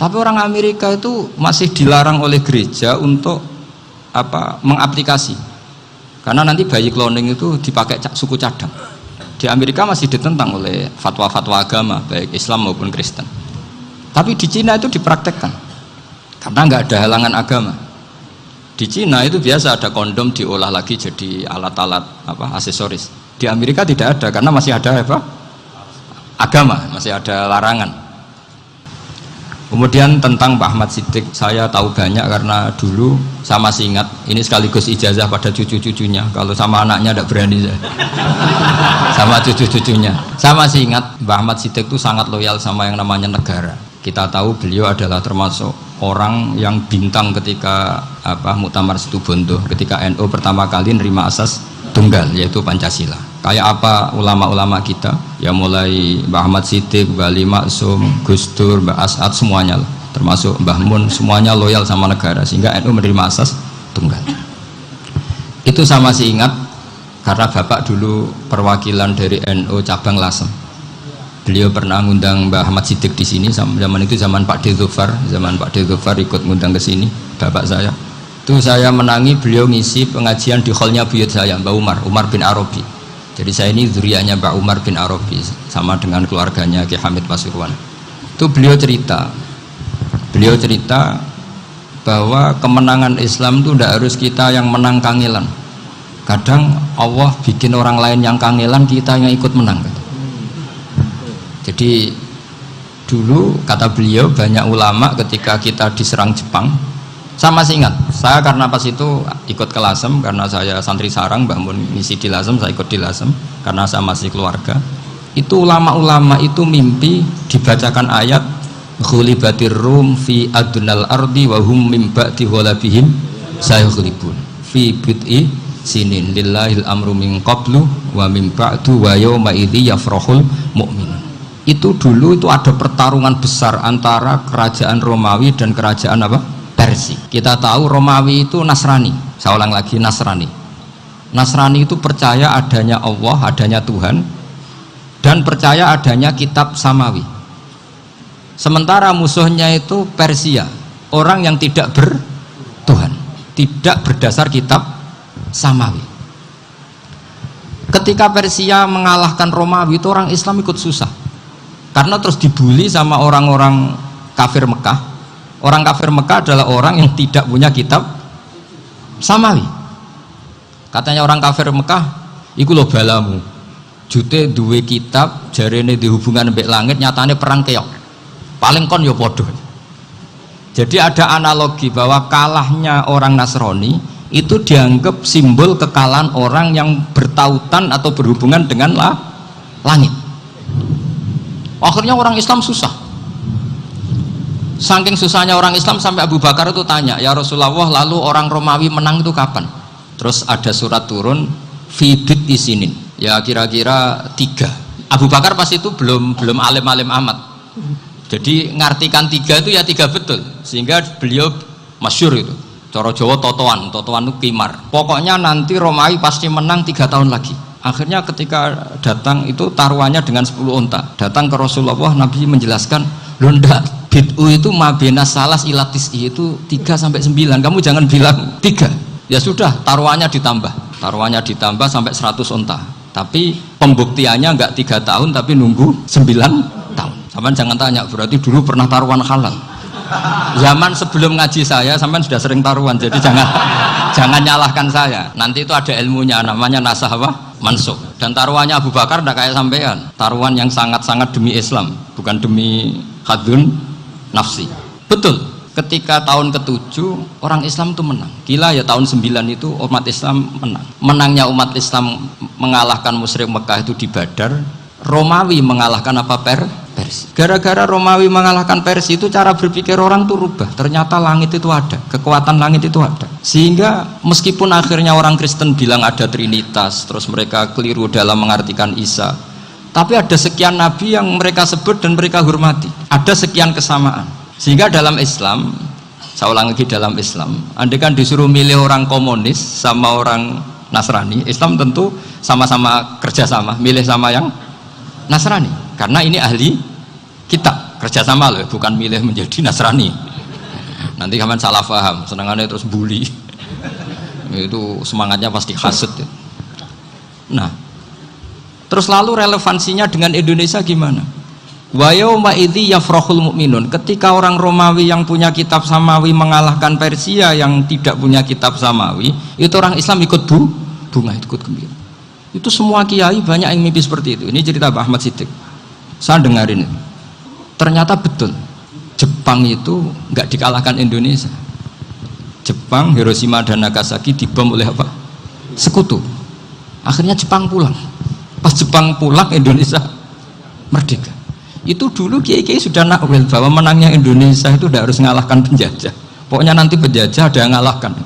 Tapi orang Amerika itu masih dilarang oleh gereja untuk mengaplikasi. Karena nanti bayi cloning itu dipakai suku cadang. Di Amerika masih ditentang oleh fatwa-fatwa agama baik Islam maupun Kristen. Tapi di Cina itu dipraktekkan karena nggak ada halangan agama. Di Cina itu biasa ada kondom diolah lagi jadi alat-alat aksesoris. Di Amerika tidak ada karena masih ada agama, masih ada larangan. Kemudian tentang Pak Ahmad Siddiq saya tahu banyak karena dulu saya masih ingat, ini sekaligus ijazah pada cucu-cucunya. Kalau sama anaknya tidak berani saya. Sama cucu-cucunya. Saya masih ingat Pak Ahmad Siddiq itu sangat loyal sama yang namanya negara. Kita tahu beliau adalah termasuk orang yang bintang ketika Muktamar Situbondo, ketika NU pertama kali nerima asas tunggal yaitu Pancasila. Kayak apa ulama-ulama kita ya, mulai Mbah Ahmad Siddiq, Mbah Ali Maksum, Gus Dur, Mbah As'ad, semuanya termasuk Mbah Mun, semuanya loyal sama negara sehingga NU menerima asas tunggal. Itu saya masih ingat karena bapak dulu perwakilan dari NU cabang Lasem. Beliau pernah ngundang Mbah Ahmad Siddiq di sini, zaman itu zaman Pak Dzufar, ikut ngundang ke sini bapak saya. Itu saya menangi beliau ngisi pengajian di hallnya buyut saya, Mbah Umar bin Arabi. Jadi saya ini zuriyahnya Mbah Umar bin Arabi sama dengan keluarganya Ki Hamid Pasuruan. Itu beliau cerita bahwa kemenangan Islam itu tidak harus kita yang menang kangelan. Kadang Allah bikin orang lain yang kangelan, kita yang ikut menang. Jadi dulu kata beliau banyak ulama ketika kita diserang Jepang, saya masih ingat, saya karena pas itu ikut ke Lasem karena saya santri sarang, Mbah Mun ngisi di Lasem, saya ikut di Lasem karena saya masih keluarga. Itu ulama-ulama itu mimpi dibacakan ayat ghulibatir rum fi adnal ardi wa hum min ba'di ghalabihim sayaghlibun fi bid'i sinin lillahil amru min qablu wa min ba'du wa yawma idzi yafrahul mu'minun. Itu dulu itu ada pertarungan besar antara kerajaan Romawi dan kerajaan Persia. Kita tahu Romawi itu Nasrani. Saya ulang lagi, Nasrani. Nasrani itu percaya adanya Allah, adanya Tuhan, dan percaya adanya kitab samawi. Sementara musuhnya itu Persia, orang yang tidak bertuhan, tidak berdasar kitab samawi. Ketika Persia mengalahkan Romawi itu orang Islam ikut susah karena terus dibully sama orang-orang kafir Mekah. Orang kafir Mekah adalah orang yang tidak punya kitab samawi. Katanya orang kafir Mekah, iku lho balamu jute duwe kitab jarene dihubungan mbek langit, nyatane perang keok, paling kon ya podo. Jadi ada analogi bahwa kalahnya orang Nasrani itu dianggap simbol kekalahan orang yang bertautan atau berhubungan dengan langit. Akhirnya orang Islam susah. Saking susahnya orang Islam sampai Abu Bakar itu tanya, ya Rasulullah, lalu orang Romawi menang itu kapan? Terus ada surat turun fi bid'i sinin, ya kira-kira 3. Abu Bakar pas itu belum alim-alim amat, jadi ngartikan 3 itu ya 3 betul, sehingga beliau masyhur itu cara Jawa totoan itu kimar, pokoknya nanti Romawi pasti menang 3 tahun lagi. Akhirnya ketika datang itu taruhannya dengan 10 unta, datang ke Rasulullah, Nabi menjelaskan, loh ndak, bid'u itu mabena salas ilatis itu 3 sampai 9, kamu jangan bilang 3. Ya sudah, taruhannya ditambah sampai 100 unta, tapi pembuktiannya enggak 3 tahun tapi nunggu 9 tahun. Sampean jangan tanya, berarti dulu pernah taruhan halal. Zaman sebelum ngaji saya sampean sudah sering taruhan, jadi jangan nyalahkan saya. Nanti itu ada ilmunya, namanya nasah mansukh. Dan taruhannya Abu Bakar tidak kayak sampean, taruhan yang sangat-sangat demi Islam, bukan demi hadun nafsi. Betul, ketika tahun ke-7 orang Islam itu menang. Gila ya, tahun 9 itu umat Islam menang. Menangnya umat Islam mengalahkan musyrik Mekah itu di Badar. Romawi mengalahkan Persia. Gara-gara Romawi mengalahkan Persia itu cara berpikir orang tuh rubah. Ternyata langit itu ada, kekuatan langit itu ada. Sehingga meskipun akhirnya orang Kristen bilang ada Trinitas, terus mereka keliru dalam mengartikan Isa, tapi ada sekian nabi yang mereka sebut dan mereka hormati. Ada sekian kesamaan. Sehingga dalam Islam, saya ulang lagi, dalam Islam, andai kan disuruh milih orang komunis sama orang Nasrani, Islam tentu sama-sama kerjasama, milih sama yang Nasrani, karena ini ahli kitab. kerjasama loh, bukan milih menjadi Nasrani. Nanti kalian salah paham, senangannya terus bully. Itu semangatnya pasti hasut ya. Nah, terus lalu relevansinya dengan Indonesia gimana? Wa yauma idzi yafrahul mu'minun, ketika orang Romawi yang punya kitab samawi mengalahkan Persia yang tidak punya kitab samawi, itu orang Islam ikut bunga, ikut gembira. Itu semua kiai banyak yang mimpi seperti itu. Ini cerita Pak Ahmad Siddiq, saya dengarin itu. Ternyata betul, Jepang itu nggak dikalahkan Indonesia. Jepang, Hiroshima dan Nagasaki dibom oleh apa? Sekutu. Akhirnya Jepang pulang. Pas Jepang pulang, Indonesia merdeka. Itu dulu kiai-kiai sudah nakwil bahwa menangnya Indonesia itu tidak harus mengalahkan penjajah. Pokoknya nanti penjajah ada yang mengalahkan.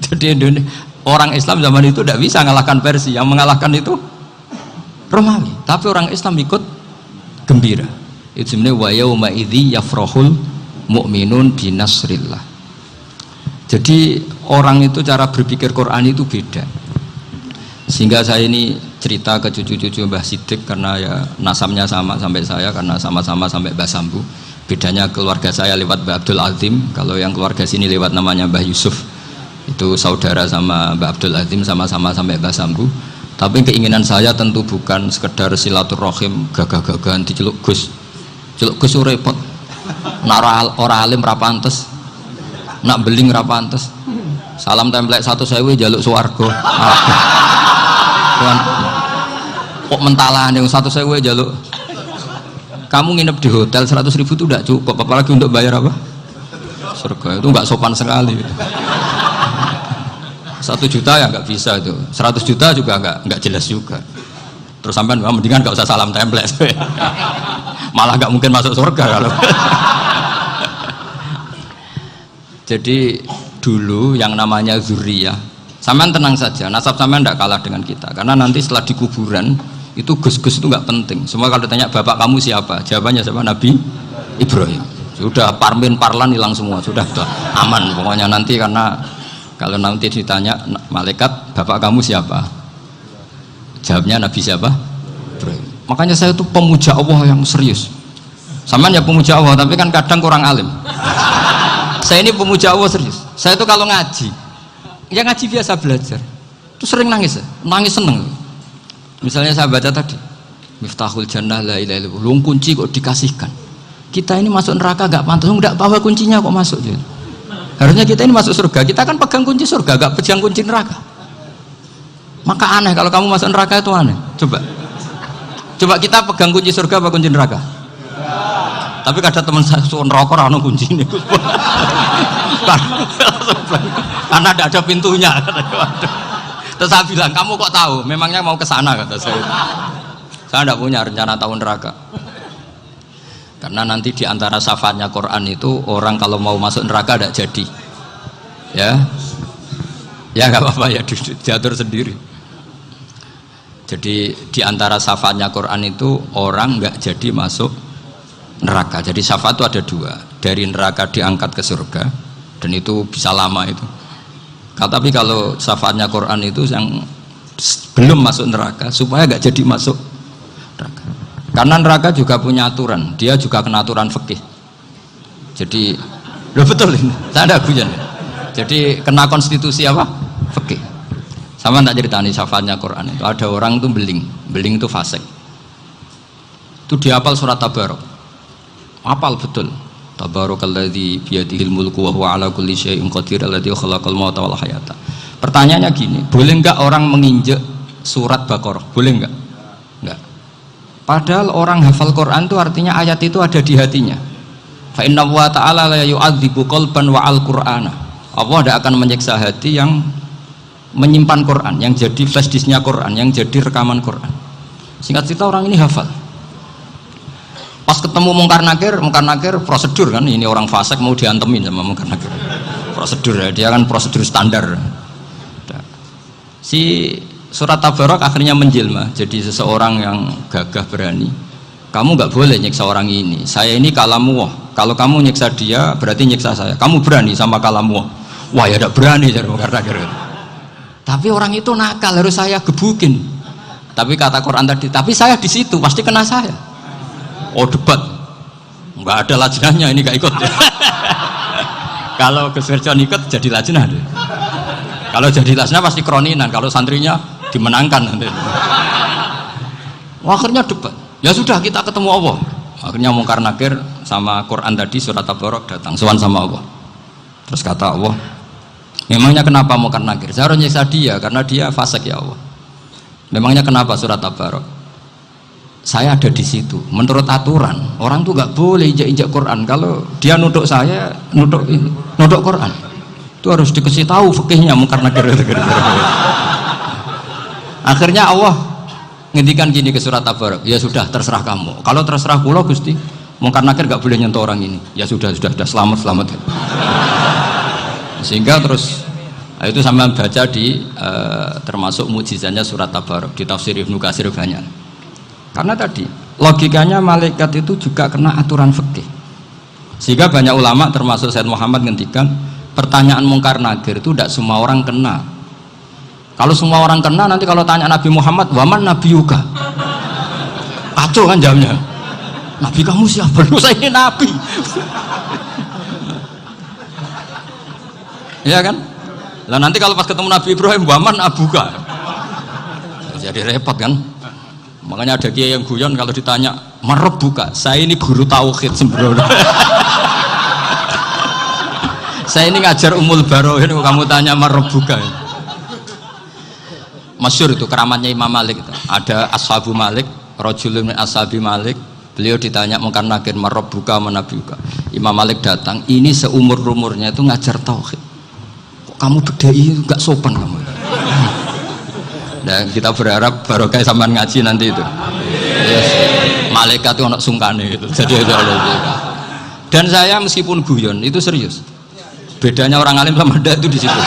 Jadi orang Islam zaman itu tidak bisa mengalahkan Persia. Yang mengalahkan itu Romawi. Tapi orang Islam ikut gembira. Itu sebenarnya wa yauma idzi yafrahul mu'minun binasrillah. Jadi orang itu cara berpikir Quran itu beda. Sehingga saya ini cerita ke cucu-cucu Mbah Siddiq karena ya nasabnya sama sampai saya, karena sama-sama sampai Mbah Sambu. Bedanya keluarga saya lewat Mbah Abdul Azim, kalau yang keluarga sini lewat namanya Mbah Yusuf. Itu saudara sama Mbah Abdul Azim, sama-sama sampai Mbah Sambu. Tapi keinginan saya tentu bukan sekedar silaturahim gagah-gagahan diceluk Gus. Celuk Gus repot. Nak ora alim ra pantes. Nak beling ra pantes. Salam template 1.000 jaluk swarga. Kok mentalan yang 1.000 jaluk. Kamu nginep di hotel 100.000 itu tidak cukup, apalagi untuk bayar apa? Surga. Itu nggak sopan sekali. 1 juta ya nggak bisa itu. 100 juta juga nggak jelas juga. Terus sampai mendingan nggak usah salam template. Malah nggak mungkin masuk surga kalau. Jadi dulu yang namanya zuriyah, sampean tenang saja, nasab sampean tidak kalah dengan kita, karena nanti setelah di kuburan itu gus-gus itu nggak penting. Semua kalau ditanya bapak kamu siapa, jawabannya siapa? Nabi Ibrahim. Sudah parmin parlan hilang semua, sudah aman pokoknya nanti. Karena kalau nanti ditanya malaikat bapak kamu siapa, jawabnya Nabi siapa? Ibrahim. Makanya saya tuh pemuja Allah yang serius. Sampean ya pemuja Allah, tapi kan kadang kurang alim. Saya ini pemuja Allah serius. Saya itu kalau ngaji, ya ngaji biasa belajar, itu sering nangis seneng. Misalnya saya baca tadi, Miftahul Jannah la ilaha illallah, luang kunci kok dikasihkan. Kita ini masuk neraka gak pantas, enggak bawa kuncinya kok masuk. Harusnya kita ini masuk surga, kita kan pegang kunci surga, gak pegang kunci neraka. Maka aneh kalau kamu masuk neraka itu aneh. Coba kita pegang kunci surga apa kunci neraka? Tapi kadang teman saya suon rokok rano kunci ini. Karena tidak ada pintunya. Terus saya bilang, kamu kok tahu? Memangnya mau ke sana, kata saya. Saya tidak punya rencana tahu neraka. Karena nanti di antara syafaatnya Quran itu orang kalau mau masuk neraka tidak jadi. Ya nggak apa-apa ya, diatur sendiri. Jadi di antara syafaatnya Quran itu orang nggak jadi masuk neraka. Jadi syafaat itu ada 2, dari neraka diangkat ke surga, dan itu bisa lama itu. Tapi kalau syafaatnya Quran itu yang belum masuk neraka supaya nggak jadi masuk neraka. Karena neraka juga punya aturan, dia juga kena aturan fikih. Jadi betul ini, saya ada guyon. Jadi kena konstitusi apa? Fikih. Sama tak ceritani syafaatnya Quran itu, ada orang itu beling itu fasik. Itu dihafal surat Tabarok. Apal betul. Tabarakalladzi biyadihil mulku wa huwa ala kulli syai'in qadir alladzi khalaqal mauta wal hayata. Pertanyaannya gini, boleh enggak orang menginjak surat Baqarah? Boleh enggak? Enggak. Padahal orang hafal Quran itu artinya ayat itu ada di hatinya. Fa inna wa ta'ala la yu'adzibu qalban wa al-Qur'ana. Allah tidak akan menyiksa hati yang menyimpan Quran, yang jadi flash disknya Quran, yang jadi rekaman Quran. Singkat cerita orang ini hafal. Pas ketemu Mungkar Nakir prosedur kan, ini orang fasik mau diantemin sama Mungkar Nakir. Prosedur ya, dia kan prosedur standar. Si surat Tabarok akhirnya menjelma jadi seseorang yang gagah berani. Kamu nggak boleh nyiksa orang ini. Saya ini kalamuwah. Kalau kamu nyiksa dia berarti nyiksa saya. Kamu berani sama kalamuwah. Wah ya tidak berani jadi Mungkar Nakir. Tapi orang itu nakal, harus saya gebukin. Tapi kata Quran tadi, tapi saya di situ pasti kena saya. Oh debat, nggak ada lajnahnya, ini nggak ikut. Kalau Gus Wirjon ikut jadi lajnah. Kalau jadi lajnah pasti kroninan, kalau santrinya dimenangkan nanti. Akhirnya debat. Ya sudah, kita ketemu Allah. Akhirnya Mungkar Nakir sama Quran tadi surat Tabarok datang sowan sama Allah. Terus kata Allah, memangnya kenapa Mungkar Nakir? Saya harus nyiksa dia karena dia fasik ya Allah. Memangnya kenapa surat Tabarok? Saya ada di situ. Menurut aturan orang tuh nggak boleh injak-injak Quran. Kalau dia nutuk saya, nutuk Quran, itu harus dikasih tahu fikihnya Mungkar Nakir. Akhirnya Allah ngendikan gini ke surat Tabarok, ya sudah terserah kamu. Kalau terserah kula Gusti, Mungkar Nakir gak boleh nyentuh orang ini. Ya sudah selamat. Sehingga terus itu sama baca di termasuk mukjizatnya surat Tabarok di tafsir Ibnu Katsir banyak. Karena tadi logikanya malaikat itu juga kena aturan fikih. Sehingga banyak ulama termasuk Said Muhammad ngendikan pertanyaan Mungkar Nakir itu tidak semua orang kena. Kalau semua orang kena, nanti kalau tanya Nabi Muhammad, waman Nabi Yuga, kacau kan jamnya. Nabi kamu siapa? Lu saya ini Nabi. Ya kan? Lah nanti kalau pas ketemu Nabi Ibrahim, waman Abuka, jadi repot kan? Makanya ada kiai yang guyon kalau ditanya, merebuka, saya ini guru tauhid sembrono. Saya ini ngajar Ummul Barohin, kamu tanya merebuka. Masyhur itu keramatnya Imam Malik itu. Ada Ashabu Malik, rajulun min ashabi Malik, beliau ditanya Mungkar Nakir marabbuka manabiuka. Imam Malik datang, ini seumur-umurnya itu ngajar tauhid. Kok kamu bedai enggak sopan kamu. Dan kita berharap barokah sampean ngaji nanti itu. Yes. Malaikat itu anak sungkane itu. Jadi dan saya meskipun guyon itu serius. Bedanya orang alim sama ndak itu di situ.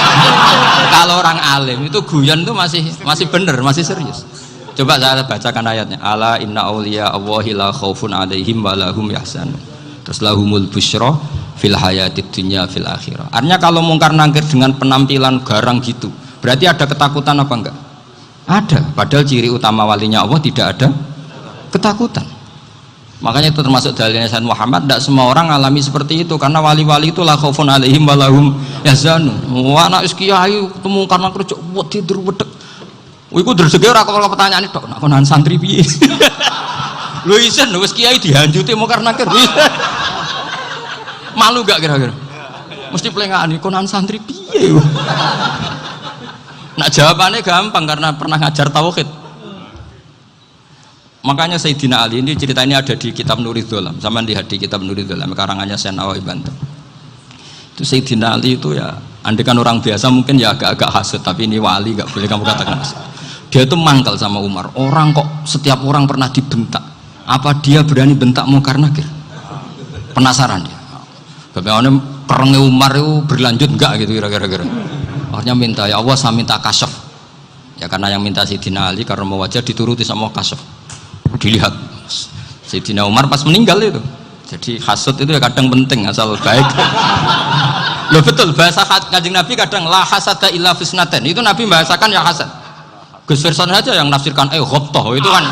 Kalau orang alim itu guyon itu masih bener, masih serius. Coba saya bacakan ayatnya. Ala inna auliya Allahi la khaufun alaihim wa lahum yahzanun. Terus lahumul busyra fil hayatid dunya fil akhirah. Artinya kalau Mungkar Nakir dengan penampilan garang gitu, berarti ada ketakutan apa enggak? Ada. Padahal ciri utama walinya Allah tidak ada ketakutan. Makanya itu termasuk dalilnya Sayyid Muhammad, tidak semua orang alami seperti itu karena wali-wali itu la khaufun alaihim wa lahum yahzanun. Wa ana kiai ketemu karena kerja wedi wedek. Iku dreseke ora kok pertanyaan tok, nek konan santri piye? Lho isen wis kiai dihanjuti Mungkar Nakir. Malu gak kira-kira? Mesti plengaan konan santri piye? Nak jawabannya gampang karena pernah ngajar tauhid. Makanya Sayyidina Ali ini cerita ini ada di kitab Nurul Dholam, sama lihat di kitab Nurul Dholam karangannya Syekh Nawawi Banten. Itu Sayyidina Ali itu ya, andekan orang biasa mungkin ya agak-agak hasut, tapi ini wali gak boleh kamu katakan hasut. Dia itu mangkal sama Umar. Orang kok setiap orang pernah dibentak, apa dia berani bentak Mungkar Nakir? Penasaran dia. Bagaimana perangnya Umar itu berlanjut enggak gitu kira-kira. Akhirnya minta, ya Allah saya minta kasyaf. Ya karena yang minta Sayyidina Ali karena mau wajah dituruti sama kasyaf. Dilihat Sayyidina Umar pas meninggal itu. Jadi hasud itu ya kadang penting asal baik. Loh betul, bahasa Kanjeng Nabi kadang la hasada illa fisnaten. Itu Nabi bahasakan ya hasad. Gus Wirson aja yang nafsirkan ghobtoh itu kan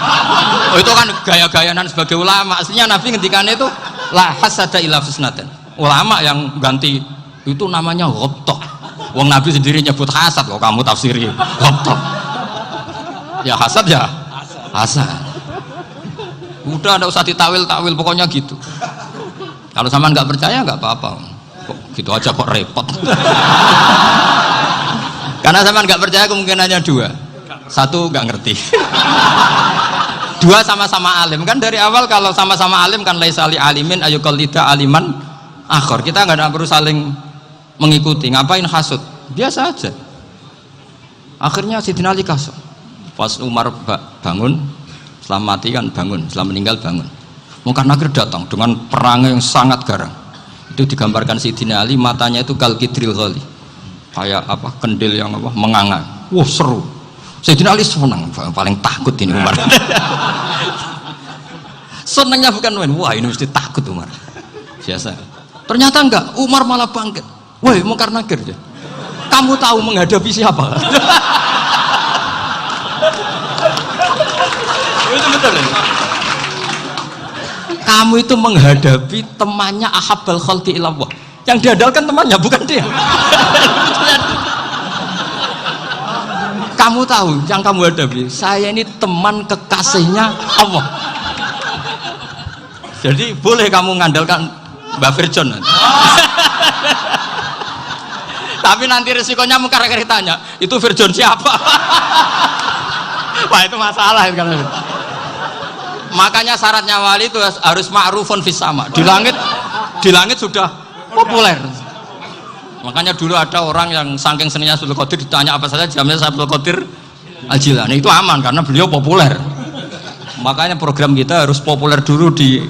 gaya-gayanan sebagai ulama. Aslinya Nabi ngendikannya itu la hasada illa fisnaten. Ulama yang ganti itu namanya ghobtoh. Wong Nabi sendiri nyebut hasad kok kamu tafsiri ghobtoh. Ya hasad ya hasad. Udah ada usah ditawil-tawil pokoknya gitu. Kalau sampean nggak percaya nggak apa-apa. Kok gitu aja kok repot. Karena sampean nggak percaya kemungkinannya dua. Satu nggak ngerti. Dua sama-sama alim kan dari awal kalau sama-sama alim kan laisali alimin ayuqallida aliman akhir. Kita nggak perlu saling mengikuti. Ngapain hasud? Biasa aja. Akhirnya Sayyidina Ali kasut. Pas Umar bangun. Setelah mati kan bangun, setelah meninggal bangun. Mungkar Nakir datang dengan perang yang sangat garang. Itu digambarkan Sayyidina Ali, matanya itu kalkidril ghali, kayak apa kendil yang apa menganga. Wah seru. Sayyidina Ali senang, paling takut ini Umar. Senangnya bukan main, wah ini mesti takut Umar. Biasa. Ternyata enggak, Umar malah bangkit. Woi Mungkar Nakir dia. Kamu tahu menghadapi siapa? Itu betul ya? Kamu itu menghadapi temannya ahabbal khalqi ilallah. Yang diandalkan temannya bukan dia. Kamu tahu yang kamu hadapi, saya ini teman kekasihnya Allah. Jadi boleh kamu mengandalkan Mbak Firjon. Tapi nanti resikonya mungkar tanya, itu Firjon siapa? Wah, itu masalah kan. Makanya syaratnya wali itu harus ma'rufun fis sama. Di langit sudah populer. Makanya dulu ada orang yang saking seninya Abdul Qadir ditanya apa saja jamnya Abdul Qadir Al-Jilani, itu aman karena beliau populer. Makanya program kita harus populer dulu di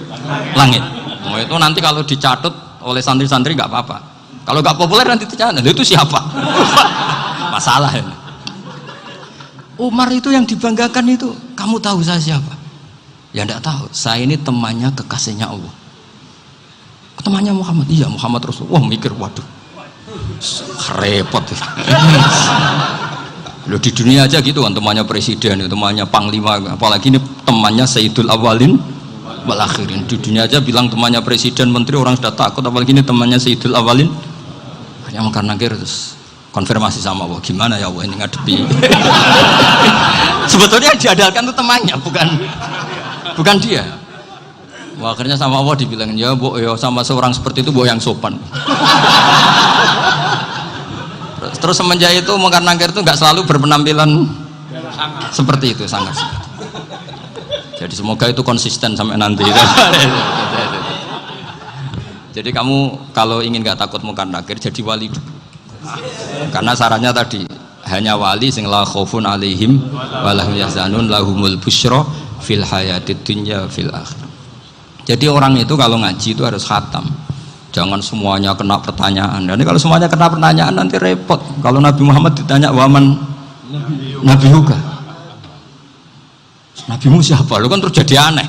langit. Nah, itu nanti kalau dicatut oleh santri-santri nggak apa-apa. Kalau nggak populer nanti dicatat, itu siapa? Masalah ini. Umar itu yang dibanggakan itu, kamu tahu saya siapa? Ya enggak tahu, saya ini temannya kekasihnya Allah. Temannya Muhammad, iya Muhammad Rasulullah. Wah, mikir, waduh, repot. Loh, di dunia aja gitu kan, temannya presiden, temannya panglima, apalagi ini temannya Sayyidul Awalin wal Akhirin. Di dunia aja bilang temannya presiden, menteri, orang sudah takut, apalagi ini temannya Sayyidul Awalin. Hanya karena terus konfirmasi sama Allah, gimana ya Allah ini ngadepi. Sebetulnya yang diandalkan itu temannya, bukan dia. Wah, akhirnya sama Allah dibilang, ya bu, ya sama seorang seperti itu bu yang sopan. Terus semenjak itu Mungkar Nakir itu nggak selalu berpenampilan seperti itu, sangat. Jadi semoga itu konsisten sampai nanti. Jadi kamu kalau ingin nggak takut Mungkar Nakir, jadi wali dulu. Karena syaratnya tadi hanya wali sing la khaufun alaihim walahum yahzanun lahumul busyra fil hayatid dunya fil akhirah. Jadi orang itu kalau ngaji itu harus khatam. Jangan semuanya kena pertanyaan. Nanti kalau semuanya kena pertanyaan nanti repot. Kalau Nabi Muhammad ditanya waman Nabi juga. Nabimu siapa? Lu kan terus jadi aneh.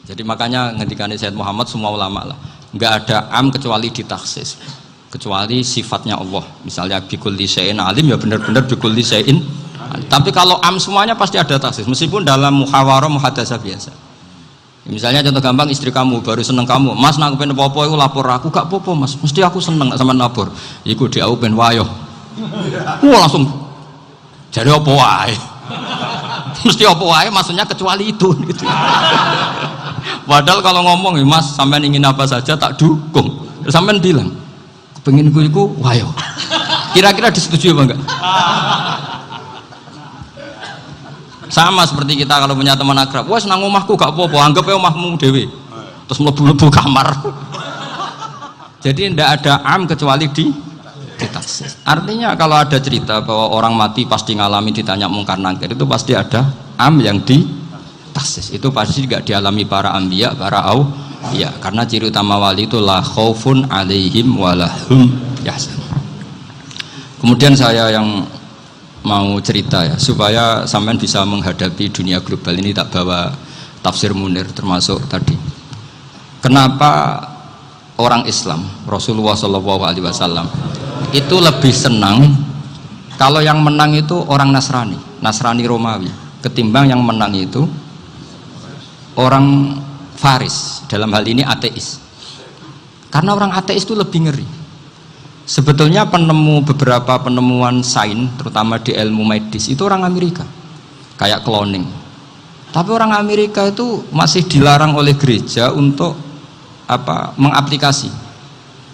Jadi makanya ngendikane Sayyid Muhammad semua ulama lah, nggak ada am kecuali ditaksis. Kecuali sifatnya Allah. Misalnya bikulli syai'in alim, ya benar-benar bikulli syai'in. Tapi kalau am semuanya pasti ada taksis. Meskipun dalam muhawarah muhadasah biasa. Misalnya contoh gampang, istri kamu baru seneng kamu, mas nak pengen popo itu lapor aku, gak popo mas, mesti aku seneng sama lapor. Iku dia aku pengen wayo. Wah langsung jadi apa wae. Mesti apa wae, maksudnya kecuali itu. Gitu. Padahal kalau ngomong, mas sampean ingin apa saja tak dukung. Sampean bilang, pengen iku wayo. Kira-kira disetujui apa enggak? Sama seperti kita kalau punya teman akrab, wah senang omahku gak apa-apa, anggap ya omahmu dewe, terus mlebu-mlebu kamar. Jadi tidak ada am kecuali di taksis. Artinya kalau ada cerita bahwa orang mati pasti ngalami ditanya Mungkar Nakir, itu pasti ada am yang di taksis. Itu pasti juga dialami para anbiya, para auliya. Karena ciri utama wali itu la khaufun alaihim walahum yahzanun. Kemudian saya yang mau cerita ya, supaya sampean bisa menghadapi dunia global ini, tak bawa tafsir Munir termasuk tadi. Kenapa orang Islam, Rasulullah SAW itu lebih senang kalau yang menang itu orang Nasrani Romawi, ketimbang yang menang itu orang Faris, dalam hal ini ateis. Karena orang ateis itu lebih ngeri. Sebetulnya beberapa penemuan sains, terutama di ilmu medis, itu orang Amerika, kayak cloning. Tapi orang Amerika itu masih dilarang oleh gereja untuk mengaplikasi,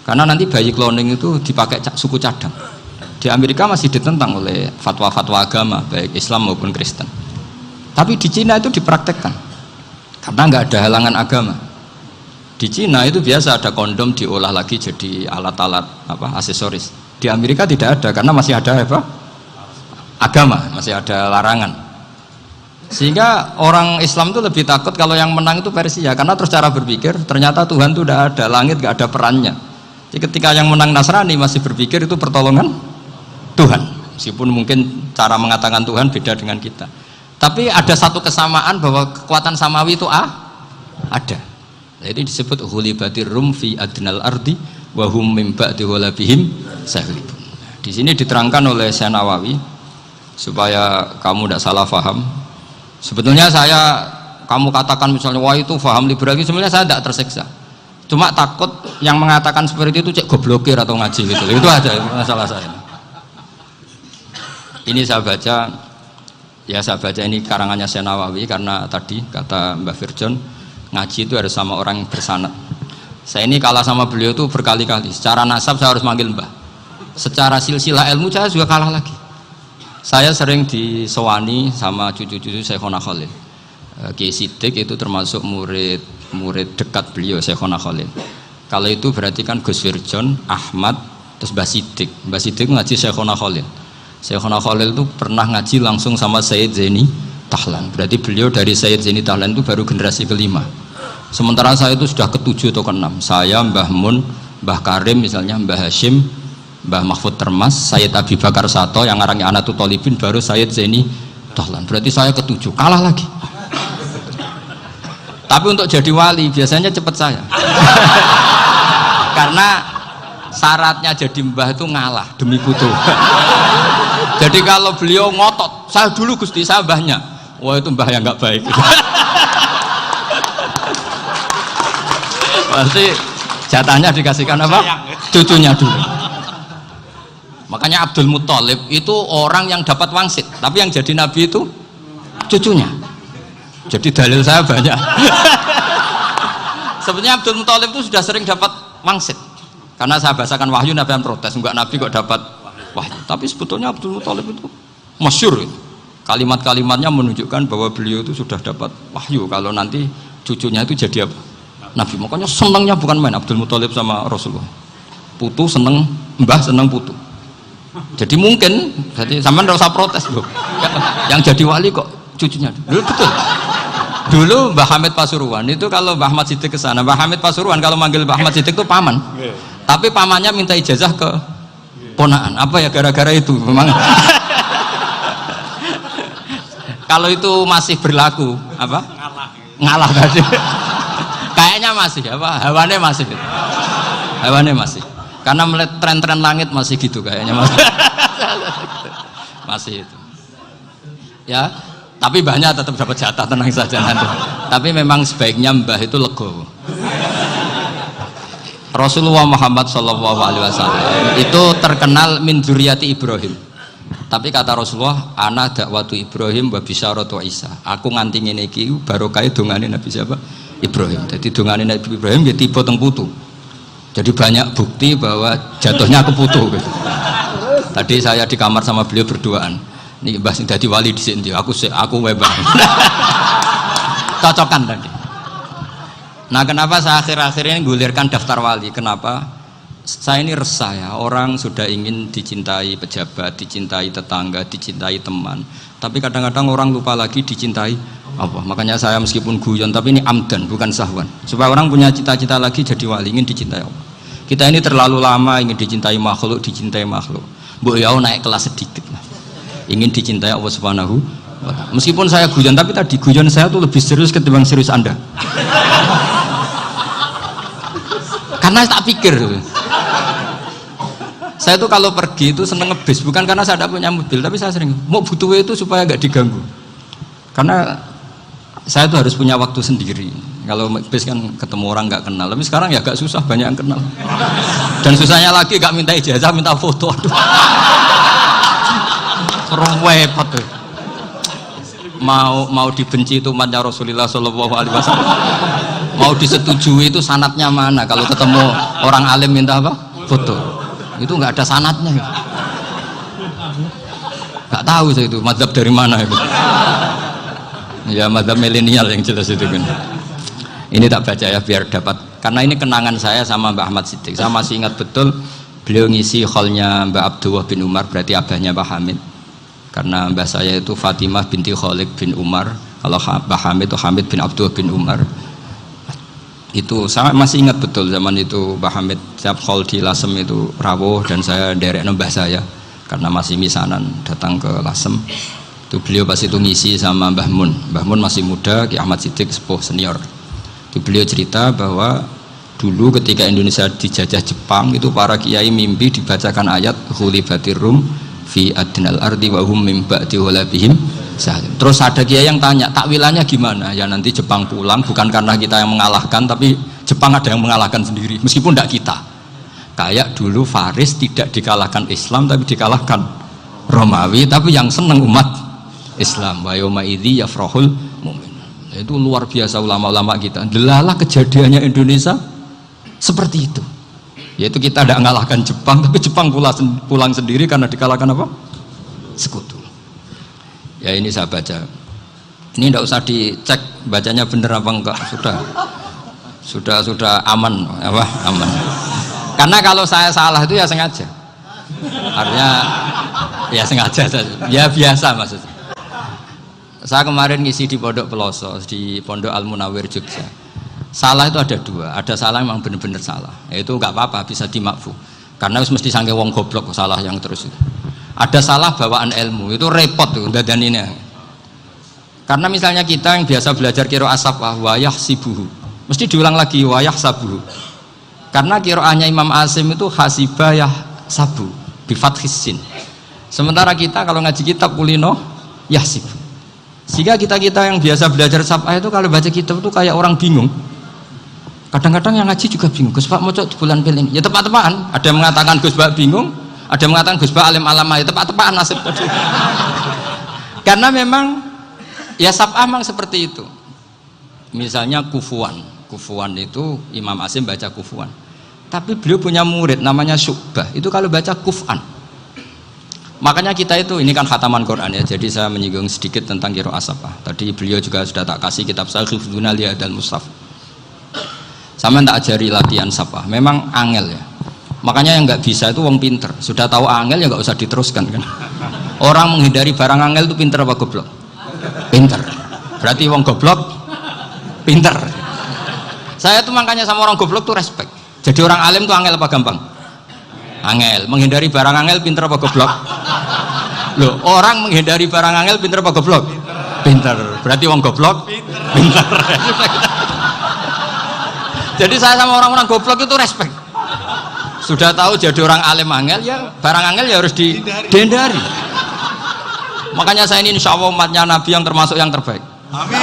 karena nanti bayi cloning itu dipakai suku cadang. Di Amerika masih ditentang oleh fatwa-fatwa agama, baik Islam maupun Kristen. Tapi di Cina itu dipraktekkan, karena nggak ada halangan agama. Di Cina itu biasa ada kondom diolah lagi jadi alat-alat aksesoris. Di Amerika tidak ada karena masih ada agama, masih ada larangan. Sehingga orang Islam itu lebih takut kalau yang menang itu Persia, karena terus cara berpikir ternyata Tuhan itu tidak ada, langit nggak ada perannya. Jadi ketika yang menang Nasrani masih berpikir itu pertolongan Tuhan, meskipun mungkin cara mengatakan Tuhan beda dengan kita. Tapi ada satu kesamaan bahwa kekuatan samawi itu ada. Jadi disebut ghulibatir rum fi adnal ardi wa hum min ba'di ghalabihim saghlibun. Di sini diterangkan oleh Syekh Nawawi supaya kamu tidak salah paham. Sebetulnya saya kamu katakan misalnya wah itu paham liberal, sebenarnya saya tidak tersiksa. Cuma takut yang mengatakan seperti itu cek goblokir atau ngaji gitu. Itu aja masalah saya. Ini saya baca ini karangannya Syekh Nawawi karena tadi kata Mbah Firjon ngaji itu harus sama orang yang bersanad. Saya ini kalah sama beliau itu berkali-kali. Secara nasab saya harus manggil Mbah. Secara silsilah ilmu saya juga kalah lagi. Saya sering disewani sama cucu-cucu Syekhona Khalil. Kiai Siddiq itu termasuk murid dekat beliau Syekhona Khalil. Kalau itu berarti kan Gus Firjon, Ahmad, terus Mbah Siddiq. Mbah Siddiq ngaji Syekhona Khalil. Syekhona Khalil itu pernah ngaji langsung sama Sayyid Zaini Tahlan. Berarti beliau dari Sayyid Zaini Tahlan itu baru generasi kelima. Sementara saya itu sudah ke-7 atau ke-6. Saya, Mbah Mun, Mbah Karim misalnya, Mbah Hashim, Mbah Mahfud Termas, Sayyid Abi Bakar Sato yang ngarangnya Anatul Thalibin, baru Sayyid Zaini Tahlan. Berarti saya ke-7, kalah lagi. Tapi untuk jadi wali biasanya cepat saya. Karena syaratnya jadi mbah itu ngalah demi putu. Jadi kalau beliau ngotot, saya dulu Gusti, saya mbahnya. Wah itu mbah yang nggak baik. Pasti jatahnya dikasihkan apa? Cucunya dulu. Makanya Abdul Muthalib itu orang yang dapat wangsit, tapi yang jadi nabi itu cucunya. Jadi dalil saya banyak. Sebenarnya Abdul Muthalib itu sudah sering dapat wangsit. Karena saya bahasakan wahyu, Nabi yang protes, enggak nabi kok dapat wahyu. Tapi sebetulnya Abdul Muthalib itu masyhur. Kalimat-kalimatnya menunjukkan bahwa beliau itu sudah dapat wahyu kalau nanti cucunya itu jadi apa? Nabi. Makanya senangnya bukan main Abdul Muthalib sama Rasulullah. Putu seneng, mbah seneng putu. Jadi mungkin, jadi sampean enggak usah protes loh. Yang jadi wali kok cucunya. Dulu betul. Dulu Mbah Hamid Pasuruan itu kalau Mbah Ahmad Siddiq ke sana, Mbah Hamid Pasuruan kalau manggil Mbah Ahmad Siddiq itu paman. Tapi pamannya minta ijazah ke ponaan. Apa ya gara-gara itu memang. Kalau itu masih berlaku apa? Ngalah tadi. Kayaknya masih apa? Hawane masih. Hawane masih. Karena melihat tren-tren langit masih gitu kayaknya masih. Masih itu. Ya, tapi banyak tetap dapat jatah, tenang saja nanti. Tapi memang sebaiknya mbah itu legowo. Rasulullah Muhammad SAW itu terkenal min dzurriyyati Ibrahim. Tapi kata Rasulullah, ana dakwatu Ibrahim wa bisyaratu Isa. Aku nganti ngene iki barokah dongane Nabi siapa? Ibrahim. Jadi dongane Nabi Ibrahim ya tiba teng putu. Jadi banyak bukti bahwa jatuhnya ke putu gitu. Tadi saya di kamar sama beliau berduaan. Nih Mbah sing dadi wali di sini, aku webang. Cocokan tadi. Nah, kenapa saya akhir-akhir ini gulirkan daftar wali? Kenapa? Saya ini resah ya, orang sudah ingin dicintai pejabat, dicintai tetangga, dicintai teman. Tapi kadang-kadang orang lupa lagi dicintai Allah. Makanya saya meskipun guyon, tapi ini amdan, bukan sahwan. Supaya orang punya cita-cita lagi jadi wali, ingin dicintai Allah. Kita ini terlalu lama ingin dicintai makhluk. Mbok ya naik kelas sedikit lah. Ingin dicintai Allah Subhanahu wa Ta'ala. Meskipun saya guyon, tapi tadi guyon saya tuh lebih serius ketimbang serius Anda. Karena tak pikir. Saya tuh kalau pergi itu seneng ngebis, bukan karena saya tidak punya mobil, tapi saya sering mau butuh itu supaya nggak diganggu. Karena saya tuh harus punya waktu sendiri. Kalau bis kan ketemu orang nggak kenal, tapi sekarang ya agak susah, banyak yang kenal. Dan susahnya lagi nggak minta ijazah, minta foto. Repot tuh. Mau dibenci itu umatnya Rasulullah Shallallahu Alaihi Wasallam. Mau disetujui itu sanatnya mana? Kalau ketemu orang alim minta apa? Foto. Itu nggak ada sanatnya. Nggak tahu saya itu mazhab dari mana itu. Ya mazhab milenial yang jelas itu kan. Ini tak baca ya biar dapat, karena ini kenangan saya sama Mbah Ahmad Siddiq. Saya masih ingat betul beliau ngisi hallnya Mbah Abdullah bin Umar, berarti abahnya Mbah Hamid. Karena mbah saya itu Fatimah binti Khalid bin Umar, kalau Mbah Hamid itu Hamid bin Abdullah bin Umar. Itu saya masih ingat betul zaman itu Mbah Hamid setiap hall di Lasem itu rawuh dan saya derek mbah saya karena masih misanan datang ke Lasem. Itu beliau pas itu ngisi sama Mbah Mun. Mbah Mun masih muda, Ki Ahmad Siddiq sepuh senior. Itu beliau cerita bahwa dulu ketika Indonesia dijajah Jepang itu para kiai mimpi dibacakan ayat Ghulibatir Rum fi adnal ardi wa hum min ba'di ghalabihim salim. Terus ada kiai yang tanya, takwilannya gimana? Ya nanti Jepang pulang bukan karena kita yang mengalahkan, tapi Jepang ada yang mengalahkan sendiri meskipun tidak kita. Kayak dulu Faris tidak dikalahkan Islam tapi dikalahkan Romawi, tapi yang senang umat Islam. Wa yauma idzi yafrahul mu'min. Itu luar biasa ulama-ulama kita. Delalah kejadiannya Indonesia seperti itu. Yaitu kita tidak mengalahkan Jepang, tapi Jepang pulang sendiri karena dikalahkan apa? Sekutu. Ya ini saya baca. Ini tidak usah dicek bacanya benar apa enggak. Sudah aman, apa? Aman. Karena kalau saya salah itu ya sengaja. Artinya ya sengaja saja. Ya biasa maksudnya. Saya kemarin ngisi di Pondok Peloso, di Pondok Al Munawir Jogja. Salah itu ada dua. Ada salah memang benar-benar salah. Itu nggak apa-apa, bisa dimakfu. Karena mesti sangke wong goblok salah yang terus itu. Ada salah bawaan ilmu, itu repot tuh dadan ini. Karena misalnya kita yang biasa belajar qiraah safah wayah sibuhu, mesti diulang lagi wayah sabuhu. Karena qiraahnya Imam Asim itu hasibah yah sabu bifathis sin. Sementara kita kalau ngaji kitab kulino yahsib. Sehingga kita yang biasa belajar safah itu kalau baca kitab itu kayak orang bingung. Kadang-kadang yang ngaji juga bingung. Gus Pak mau di bulan pilih ini. Ya tepat-tepatan. Ada yang mengatakan Gus Pak bingung, ada yang mengatakan Gus Pak alim alama. Ya tepat-tepatan nasib. Karena memang ya safah memang seperti itu. Misalnya kufuan. Kufuan itu Imam Asim baca kufuan, tapi beliau punya murid namanya Syu'bah, itu kalau baca kuf'an. Makanya kita itu, ini kan khataman Quran ya, jadi saya menyinggung sedikit tentang qiraah safah. Tadi beliau juga sudah tak kasih kitab saya Hifdzuna Liyadal Mushaf. Sama tak ajari latihan safah, memang angel ya. Makanya yang nggak bisa itu wong pinter, sudah tahu angel ya nggak usah diteruskan kan. Orang menghindari barang angel itu pinter apa goblok? Pinter. Berarti wong goblok pinter. Saya tuh makanya sama orang goblok tuh respect. Jadi orang alim tuh angel apa gampang? Angel. Menghindari barang angel pinter apa goblok? Loh, orang menghindari barang angel pinter apa goblok? Pinter. Berarti wong goblok pinter. Jadi saya sama orang-orang goblok itu respect. Sudah tahu jadi orang alim angel ya barang angel ya harus dihindari. Makanya saya ini insya Allah umatnya Nabi yang termasuk yang terbaik. Amin.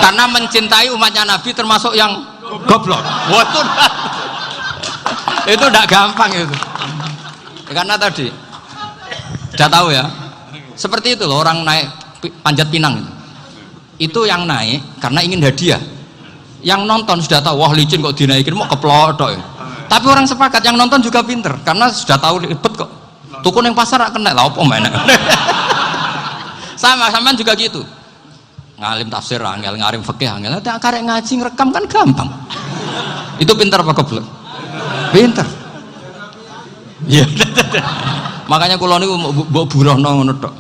Karena mencintai umatnya Nabi termasuk yang goblok. Waduh, itu tidak gampang itu. Karena tadi sudah tahu ya, seperti itu loh orang naik panjat pinang itu yang naik karena ingin hadiah. Yang nonton sudah tahu, wah licin kok dinaikin mau keplodok ya. Tapi orang sepakat yang nonton juga pinter karena sudah tahu ribet kok. Tukun yang pasar kena lah apa mana. Sama juga gitu. Ngalim tafsir angel, ngalim fikih angel, tak karek ngaji ngerekam kan gampang. Itu pintar apa goblok? Pintar. Iya. Makanya kula niku mbok burohno ngono tok.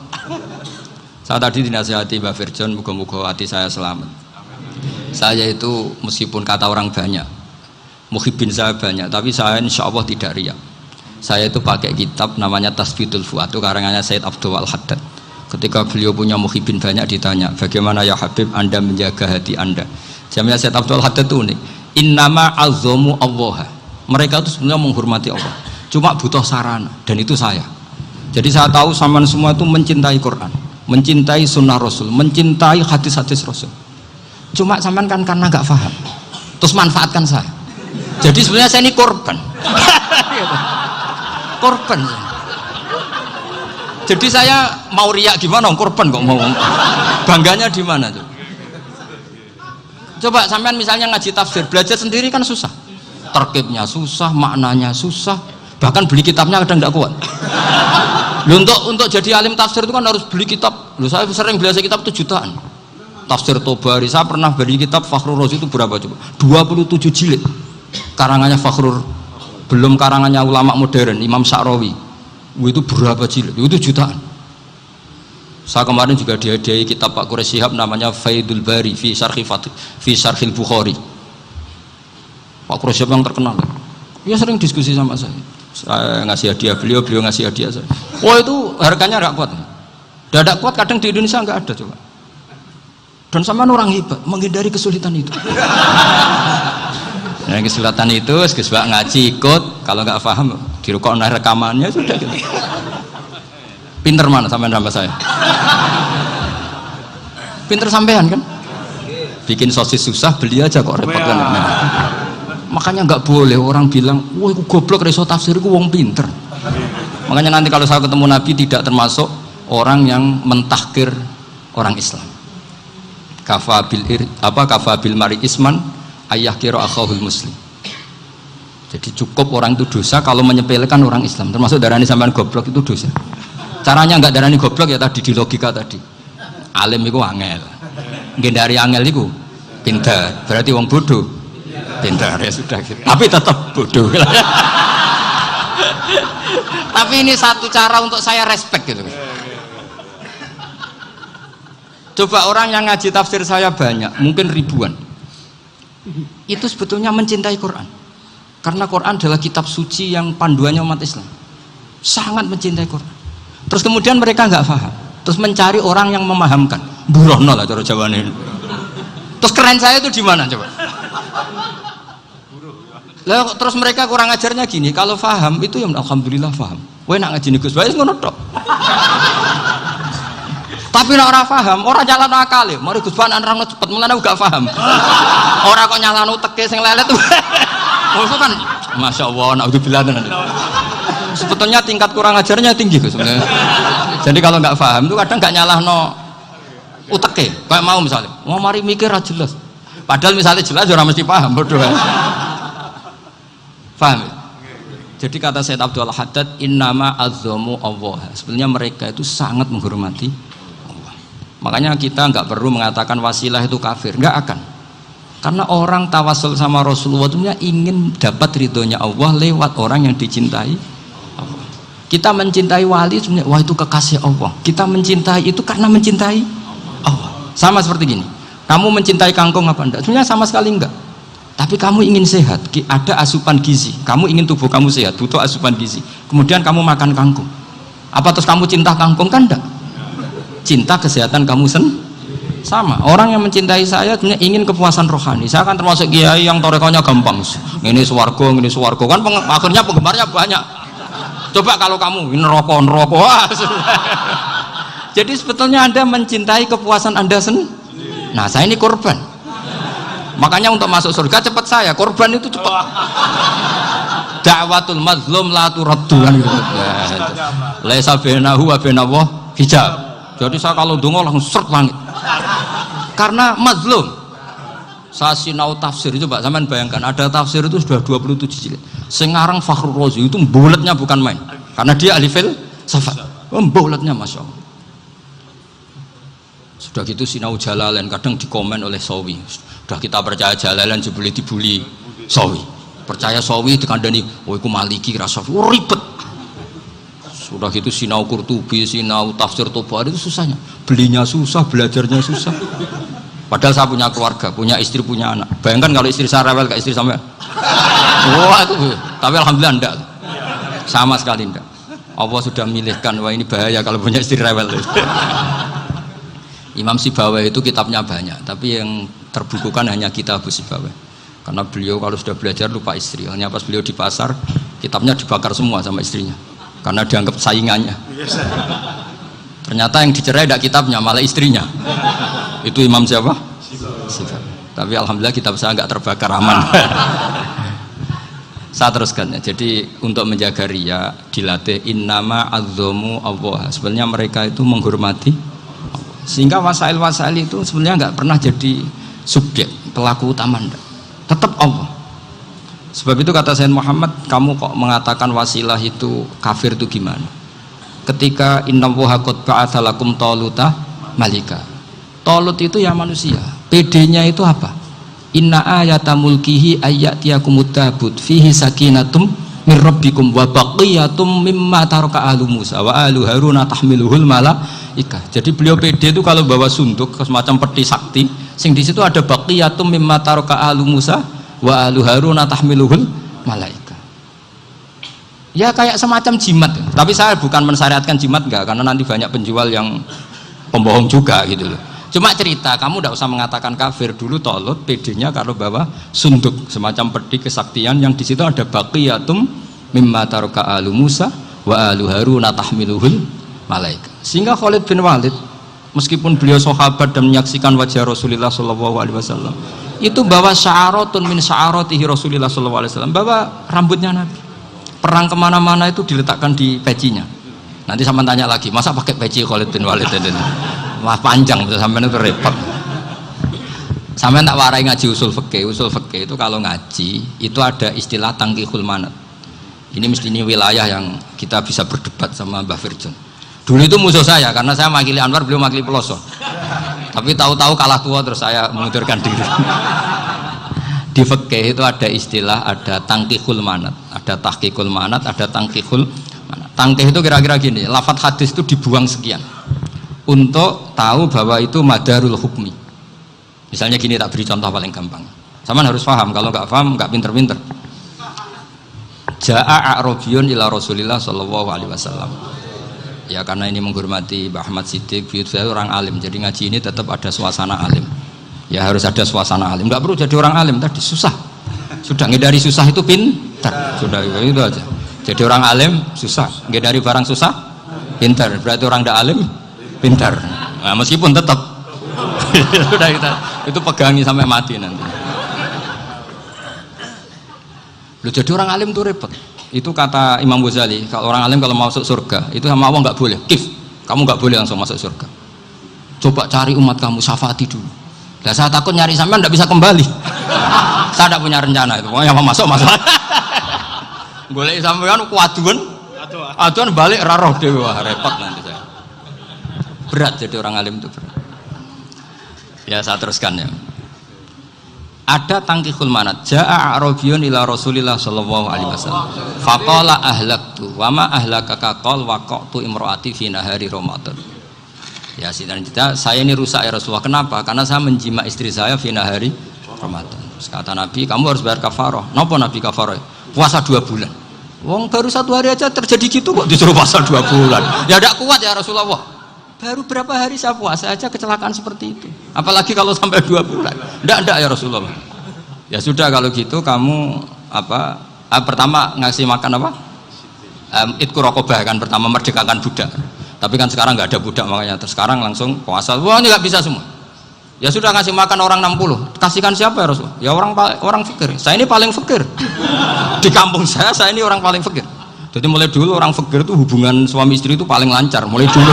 Saya tadi dinasihati Mbak Virjon, muga-muga hati saya selamat. Saya itu meskipun kata orang banyak, muhibbin saya banyak, tapi saya insya Allah tidak riya. Saya itu pakai kitab namanya Tasbitul Fuad, itu karangannya Said Abdul Al-Haddad. Ketika beliau punya muhibbin banyak ditanya, bagaimana ya Habib Anda menjaga hati Anda? Jamnya Said Abdul Haddad itu unik. Innama azzamu Allah. Mereka itu sebenarnya menghormati Allah. Cuma butuh sarana, dan itu saya. Jadi saya tahu sampean semua itu mencintai Quran, mencintai sunnah Rasul, mencintai hadis-hadis Rasul. Cuma sampean kan karena nggak paham, terus manfaatkan saya. Jadi sebenarnya saya ini korban. Korban. Jadi saya mau riak gimana? Korban kok mau. Bangganya di mana tuh? Coba sampean misalnya ngaji tafsir, belajar sendiri kan susah. Terkibnya susah, maknanya susah. Bahkan beli kitabnya kadang tidak kuat. Loh, untuk jadi alim tafsir itu kan harus beli kitab. Loh, saya sering belajar kitab itu jutaan. Tafsir Tobari, saya pernah beli kitab Fakhrur Razi itu berapa coba? 27 jilid. Karangannya Fakhrur, belum karangannya ulama modern, Imam Sa'rawi. Itu berapa jilid? Itu jutaan. Saya kemarin juga dihadiahi kitab Pak Quraish Shihab namanya Faidul Bari fi Syarhil Bukhari. Pak Quraish Shihab yang terkenal. Dia sering diskusi sama saya. Saya ngasih hadiah beliau ngasih hadiah saya. Wah, itu harganya nggak kuat. Tidak kuat, kadang di Indonesia nggak ada coba. Dan sama orang hebat menghindari kesulitan itu. Nah, kesulitan itu, Gus Bak ngaji ikut, kalau nggak paham dirukokno rekamannya sudah gitu. Pinter mana sampean sama saya? Pinter sampean kan? Bikin sosis susah, beli aja kok repot kan. Nah, makanya nggak boleh orang bilang, wah aku goblok reso tafsir, aku wong pinter. Makanya nanti kalau saya ketemu Nabi tidak termasuk orang yang mentahkir orang Islam. Kafabil mari isman ayah kiro akhahul muslim. Jadi cukup orang itu dosa kalau menyepelekan orang Islam, termasuk darani sampean goblok itu dosa. Caranya nggak darani goblok ya tadi di logika tadi. Alim itu angel, gendari angel itu pintar, berarti wong bodoh pintar ya sudah gitu. Tapi tetap bodoh. Tapi ini satu cara untuk saya respect gitu. Coba orang yang ngaji tafsir saya banyak, mungkin ribuan, itu sebetulnya mencintai Quran, karena Quran adalah kitab suci yang panduannya umat Islam, sangat mencintai Quran. Terus kemudian mereka nggak paham, terus mencari orang yang memahamkan, burono lah cara Jawane. Terus keren saya itu di mana coba? Lah terus mereka kurang ajarnya gini, kalau paham itu ya alhamdulillah paham. Kowe nak ngaji Gus Bae ngono tok. Tapi nek ora paham, ora nyalano akale. Mari Gus Bae nerangno cepet, mulane gak paham. Ora kok nyalano teke sing lelet. Maksud kan masyaallah naudzubillah tenan. Sebetulnya tingkat kurang ajarnya tinggi Gus sebenarnya. Jadi kalau nggak paham itu kadang nggak nyalahno uteke. Kayak mau misalnya, mau mari mikir aja jelas. Padahal misalnya jelas ora mesti paham, bodoh. Paham? Jadi kata Sayyid Abdul Haddad, innama azzamu Allah. Sebenarnya mereka itu sangat menghormati Allah. Makanya kita nggak perlu mengatakan wasilah itu kafir, nggak akan. Karena orang tawasul sama Rasulullah itu ingin dapat ridhonya Allah lewat orang yang dicintai Allah. Kita mencintai wali sebenarnya, wah itu kekasih Allah. Kita mencintai itu karena mencintai Allah. Sama seperti gini, kamu mencintai kangkung apa enggak? Sebenarnya sama sekali enggak. Tapi kamu ingin sehat, ada asupan gizi, kamu ingin tubuh kamu sehat, butuh asupan gizi, kemudian kamu makan kangkung, apa terus kamu cinta kangkung? Kan enggak, cinta kesehatan kamu sama. Orang yang mencintai saya sebenarnya ingin kepuasan rohani. Saya kan termasuk kiai yang torekonya gampang, ini swargo kan akhirnya penggemarnya banyak. Coba kalau kamu ini neraka jadi sebetulnya Anda mencintai kepuasan Anda sendiri. Nah saya ini korban. Makanya untuk masuk surga cepat saya, korban itu cepat. Da'watul mazlum la turaddu kan gitu. Laisa bainahu wa bainallah hijab. Jadi saya kalau donga langsung seret langit. Karena mazlum. Saya sinau tafsir itu Pak, sampean bayangkan ada tafsir itu sudah 27 jilid. Sing aran Fakhrul Razi itu buletnya bukan main. Karena dia ahli filsafat. Buletnya Masya Allah. Sudah gitu sinau Jalalain kadang dikomen oleh Sawi. Sudah kita percaya Jalalain jebule dibuli Sawi. Percaya Sawi dikandani, "Oh iku Maliki rasa ribet." Sudah gitu sinau Qurtubi, sinau tafsir Tabari itu susahnya. Belinya susah, belajarnya susah. Padahal saya punya keluarga, punya istri, punya anak. Bayangkan kalau istri saya rewel kayak istri sampai. Wah itu, tapi alhamdulillah enggak. Sama sekali enggak. Allah sudah milihkan, wah ini bahaya kalau punya istri rewel. Imam Sibawai itu kitabnya banyak, tapi yang terbukukan hanya Kitab Sibawai. Karena beliau kalau sudah belajar lupa istri. Hanya pas beliau di pasar, kitabnya dibakar semua sama istrinya. Karena dianggap saingannya. Ternyata yang dicerai tidak kitabnya, malah istrinya. Itu Imam siapa? Sibawai. Tapi alhamdulillah kitab saya nggak terbakar, aman. Saya teruskan ya. Jadi untuk menjaga riya dilatih innama azzamu Allah. Sebenarnya mereka itu menghormati. Sehingga wasail itu sebenarnya nggak pernah jadi subjek pelaku utama, tetap Allah. Sebab itu kata Sayyid Muhammad, kamu kok mengatakan wasilah itu kafir itu gimana? Ketika innallaha qad ba'atsa lakum taluta malika. Talut itu ya manusia. PD-nya itu apa? Inna ayata mulkihi ayyatiyakumut tabut fihi sakinatum min rabbikum wa baqiyatum mimma taraka ahlu Musa wa ahlu Haruna tahmiluhul malaikah. Jadi beliau PD itu kalau bawa sunduk semacam peti sakti, sing di situ ada baqiyatum mimma taraka ahlu Musa wa ahlu Haruna tahmiluhul malaikah. Ya kayak semacam jimat. Tapi saya bukan mensyariatkan jimat enggak, karena nanti banyak penjual yang pembohong juga gitu loh. Cuma cerita, kamu tidak usah mengatakan kafir. Dulu Talut PD-nya kalau bawa sunduk semacam peti kesaktian yang di situ ada baqiyatum mimma taraka alu Musa wa alu Haruna tahmiluhul malaikat. Sehingga Khalid bin Walid meskipun beliau sahabat dan menyaksikan wajah Rasulullah SAW, itu bawa sya'aratun min sya'aratihi Rasulullah SAW, bawa rambutnya Nabi. Perang kemana-mana itu diletakkan di pecinya. Nanti sama tanya lagi, masa pakai peci Khalid bin Walid ini? Wah panjang, sampai itu repot. Sampai tak warai ngaji usul fikih. Usul fikih itu kalau ngaji itu ada istilah tangkihul manat. Ini mesti ini wilayah yang kita bisa berdebat sama Mbah Firjon. Dulu itu musuh saya karena saya makili Anwar, beliau makili Peloso. Tapi tahu-tahu kalah tua terus saya mengundurkan diri. Di fikih itu ada istilah, ada tangkihul manat, ada tahqiqul manat, ada tangkihul manat. Tangkih itu kira-kira gini, lafadz hadis itu dibuang sekian untuk tahu bahwa itu madarul hukmi. Misalnya gini, tak beri contoh paling gampang. Sama harus paham, kalau nggak paham nggak pinter-pinter. Ja'a a'rabiyun ila Rasulillah sallallahu alaihi wasallam. Ya karena ini menghormati Mbah Ahmad Siddiq, saya orang alim, jadi ngaji ini tetap ada suasana alim. Ya harus ada suasana alim. Nggak perlu jadi orang alim tadi, susah. Sudah ngedari susah itu pintar. Sudah itu aja. Jadi orang alim susah, ngedari barang susah pintar. Berarti orang tidak alim pintar. Nah, meskipun tetap sudah itu pegangi sampai mati nanti. Lu jadi orang alim tuh repot. Itu kata Imam Ghazali, kalau orang alim kalau mau masuk surga itu sama Allah nggak boleh. Kamu nggak boleh langsung masuk surga. Coba cari umat kamu, syafaati dulu. Nah, saya takut nyari sampean nggak bisa kembali. Saya tidak punya rencana itu. Pokoknya mau masuk. Golek sampean kuaduan balik raroh dewe, repot nanti saya. Berat jadi orang alim itu berat. Ya saya teruskan ya. Ada tangkihul manat. Ja'a a'rabiyun ila Rasulillah sallallahu alaihi wasallam. Faqala ahlaktu wa ma ahlakaka qal waqa'tu imraati fi nahari Ramadan. Ya sidang kita, saya ini rusak ya Rasulullah. Kenapa? Karena saya menjima istri saya fi nahari Ramadan. Terus kata Nabi, kamu harus bayar kafarah. Napa Nabi kafarah? Puasa 2 bulan. Wong baru 1 hari aja terjadi gitu kok disuruh puasa 2 bulan. Ya tidak kuat ya Rasulullah. Baru berapa hari saya puasa aja kecelakaan seperti itu. Apalagi kalau sampai 2 bulan. Tidak ya Rasulullah. Ya sudah kalau gitu kamu pertama ngasih makan apa? Itqu raqabah kan, pertama merdekakan budak. Tapi kan sekarang nggak ada budak makanya terus sekarang langsung puasa. Wah ini nggak bisa semua. Ya sudah ngasih makan orang 60. Kasihkan siapa ya Rasulullah? Ya orang fakir. Saya ini paling fakir. Di kampung saya ini orang paling fakir. Jadi mulai dulu orang fakir itu hubungan suami istri itu paling lancar mulai dulu.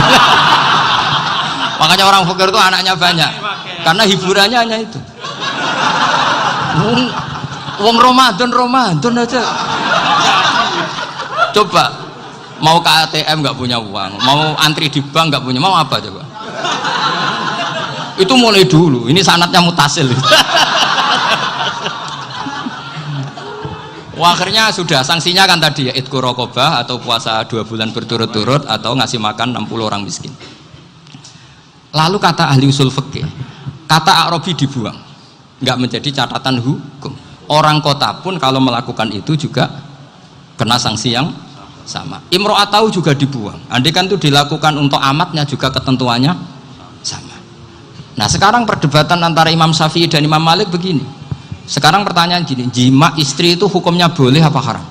Makanya orang fakir itu anaknya banyak karena hiburannya hanya itu. Wong Ramadan aja. Coba mau ke ATM nggak punya uang, mau antri di bank nggak punya, mau apa coba? Itu mulai dulu. Ini sanatnya mutasil. Wah, akhirnya sudah sanksinya kan tadi ya itqu raqabah atau puasa 2 bulan berturut-turut atau ngasih makan 60 orang miskin. Lalu kata ahli usul fikih, kata a'rabi dibuang, nggak menjadi catatan hukum. Orang kota pun kalau melakukan itu juga kena sanksi yang sama. Imro'atau juga dibuang. Andai kan itu dilakukan untuk amatnya juga ketentuannya sama. Nah sekarang perdebatan antara Imam Syafi'i dan Imam Malik begini. Sekarang pertanyaan gini, jima istri itu hukumnya boleh apa haram?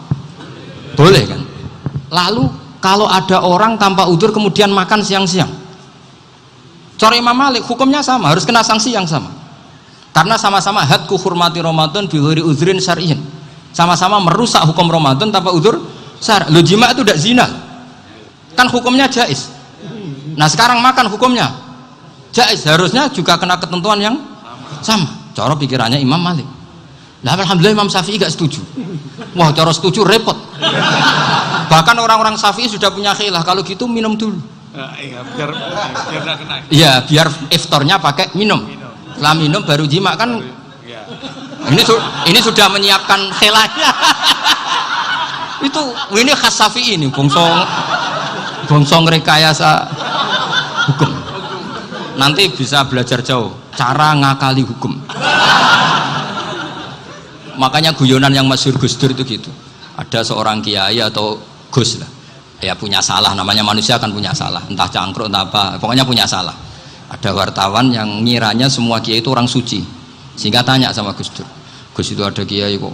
Boleh kan? Lalu kalau ada orang tanpa udzur kemudian makan siang-siang, cara Imam Malik hukumnya sama, harus kena sanksi yang sama. Karena sama-sama hadku hurmati Ramadan bi ghairi uzrin syar'iyyin. Sama-sama merusak hukum Ramadan tanpa udzur syar'. Lo jima itu tidak zina. Kan hukumnya jaiz. Nah, sekarang makan hukumnya jaiz, harusnya juga kena ketentuan yang sama. Cara pikirannya Imam Malik. Nah, alhamdulillah Imam Syafi'i gak setuju. Wah, cara setuju repot. Bahkan orang-orang Syafi'i sudah punya khilaf, kalau gitu minum dulu. Iya, biar gak kena. Iya, biar iftarnya pakai minum. Setelah minum baru jima kan. Ya. Ini sudah menyiapkan khilafnya. ini khas Syafi'i ini, bongsong rekayasa hukum. Nanti bisa belajar jauh cara ngakali hukum. Makanya guyonan yang masyhur Gus Dur itu gitu. Ada seorang kiai atau Gus lah, ya punya salah, namanya manusia kan punya salah, entah cangkruk entah apa, pokoknya punya salah. Ada wartawan yang ngiranya semua kiai itu orang suci, sehingga tanya sama Gus Dur, Gus itu ada kiai kok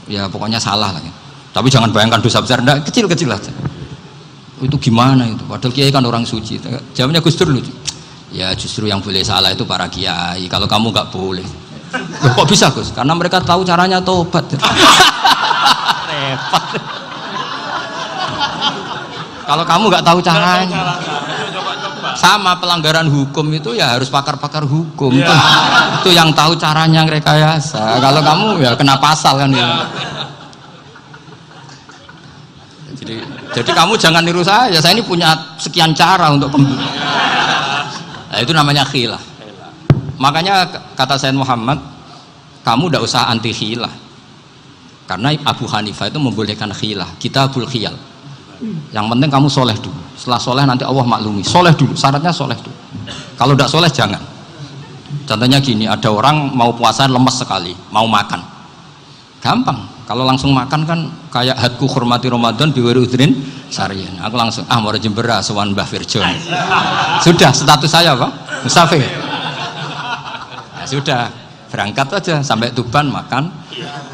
ya pokoknya salah lah ya. Tapi jangan bayangkan dosa besar, enggak, kecil-kecil aja. Itu gimana itu? Padahal kiai kan orang suci. Jawabnya Gus Dur lucu. Ya justru yang boleh salah itu para kiai. Kalau kamu nggak boleh. Loh, kok bisa Gus? Karena mereka tahu caranya tobat. Repot. Kalau kamu nggak tahu caranya. Sama pelanggaran hukum itu ya harus pakar-pakar hukum. Itu yang tahu caranya rekayasa. Kalau kamu ya kena pasal kan ya. Jadi kamu jangan niru saya ini punya sekian cara untuk nah, itu namanya khilah. Makanya kata Sayyid Muhammad, kamu tidak usah anti khilah, karena Abu Hanifah itu membolehkan khilah, kitabul khiyal. Yang penting kamu soleh dulu, setelah soleh nanti Allah maklumi. Soleh dulu, syaratnya soleh dulu. Kalau tidak soleh jangan. Contohnya gini, ada orang mau puasa lemes sekali, mau makan gampang. Kalau langsung makan kan kayak hadku hormati Ramadan biwiri udrin sarian. Aku langsung mau jembera sowan Mbah Firjon. Sudah status saya apa? Musafir. Ya sudah, berangkat aja sampai Tuban makan.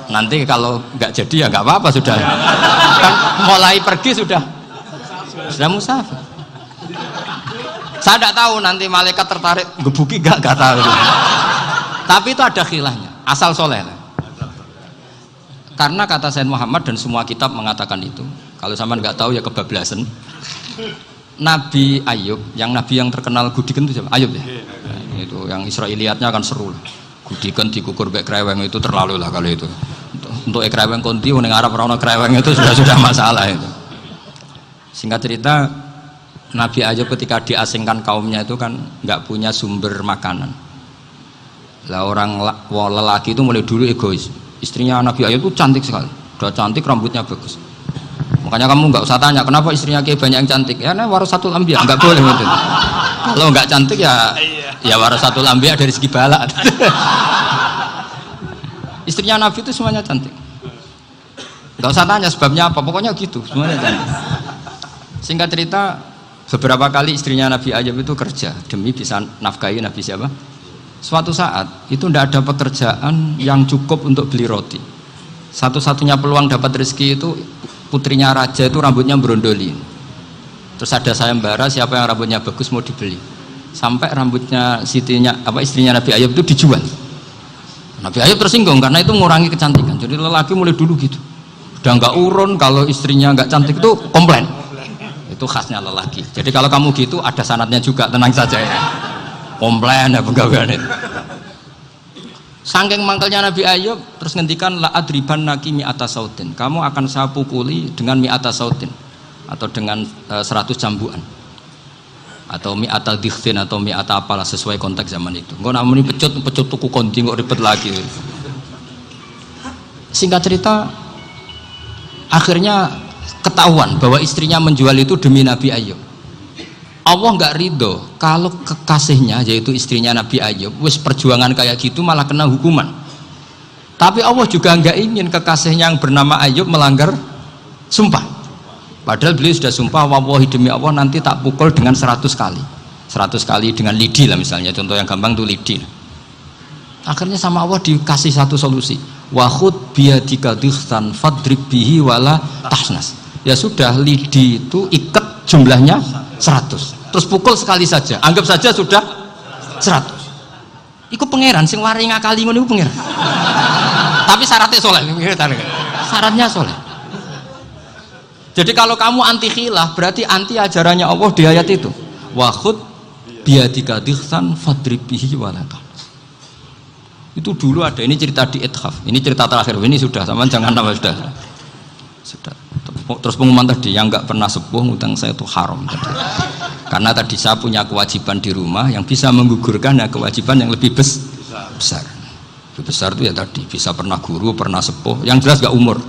Nanti kalau nggak jadi ya nggak apa-apa sudah. Kan mulai pergi sudah musafir. Saya tidak tahu nanti malaikat tertarik gebuki nggak tahu. Tapi itu ada khilahnya. Asal soleh lah. Karena kata Sayyid Muhammad dan semua kitab mengatakan itu. Kalau sama nggak tahu ya kebablasan. Nabi Ayub, nabi yang terkenal Gudiken itu siapa? Ayub ya. Nah, itu yang Israiliyatnya akan seru lah. Gudiken dikukur bek kreweng itu terlalu lah kalau itu. Untuk kreweng konti ning Arab ora ono kreweng itu sudah masalah itu. Singkat cerita, Nabi Ayub ketika diasingkan kaumnya itu kan nggak punya sumber makanan. Lah orang lelaki itu mulai dulu egois. Istrinya Nabi Ayub itu cantik sekali, udah cantik, rambutnya bagus. Makanya kamu nggak usah tanya kenapa istrinya kayak banyak yang cantik. Ya, nah warasatul anbiya nggak boleh gitu. Kalau nggak cantik ya warasatul anbiya dari segi balak. Istrinya Nabi itu semuanya cantik. Nggak usah tanya sebabnya apa, pokoknya gitu, semuanya cantik. Singkat cerita, beberapa kali istrinya Nabi Ayub itu kerja demi bisa nafkahi Nabi siapa? Suatu saat itu tidak ada pekerjaan yang cukup untuk beli roti. Satu-satunya peluang dapat rezeki itu putrinya raja itu rambutnya berondoli. Terus ada sayembara siapa yang rambutnya bagus mau dibeli. Sampai rambutnya istrinya Nabi Ayub itu dijual. Nabi Ayub tersinggung karena itu mengurangi kecantikan. Jadi lelaki mulai dulu gitu. Udah nggak urun kalau istrinya nggak cantik itu komplain. Itu khasnya lelaki. Jadi kalau kamu gitu ada sanadnya juga, tenang saja ya. Komplain ya pegawaian itu. Saking mangkelnya Nabi Ayub terus ngendikan la adriban naki mi'ata sautin. Kamu akan saya pukuli dengan mi'ata sautin atau dengan 100 cambukan. Atau mi'ata dikhtin atau mi'ata apalah sesuai konteks zaman itu. Engko nak muni pecut tuku konti kok ribet lagi. Singkat cerita akhirnya ketahuan bahwa istrinya menjual itu demi Nabi Ayub. Allah nggak ridho kalau kekasihnya yaitu istrinya Nabi Ayub wis perjuangan kayak gitu malah kena hukuman. Tapi Allah juga nggak ingin kekasihnya yang bernama Ayub melanggar sumpah. Padahal beliau sudah sumpah, wallahi demi Allah nanti tak pukul dengan 100 kali. 100 kali dengan lidi lah misalnya, contoh yang gampang tuh lidi. Akhirnya sama Allah dikasih satu solusi. Wa khud biyadika dikhtan fadrib bihi wala tahnas. Ya sudah, lidi itu ikat jumlahnya 100. Terus pukul sekali saja. Anggap saja sudah 100. Iku pangeran sing wari ngakali ngono iku pangeran. Tapi syaratnya soleh. Syaratnya soleh. Jadi kalau kamu anti khilaf berarti anti ajarannya Allah di ayat itu. Wa khud biyadika dikhtan fadrib bihi wala tahnas. Itu dulu ada, ini cerita di Ithaf. Ini cerita terakhir. Ini sudah, sama jangan tambah sudah. Terus pengumuman tadi yang nggak pernah sepuh ngutang saya itu haram tadi. Karena tadi saya punya kewajiban di rumah yang bisa menggugurkan ya kewajiban yang lebih besar. Lebih besar itu ya tadi bisa pernah guru, pernah sepuh. Yang jelas nggak umur.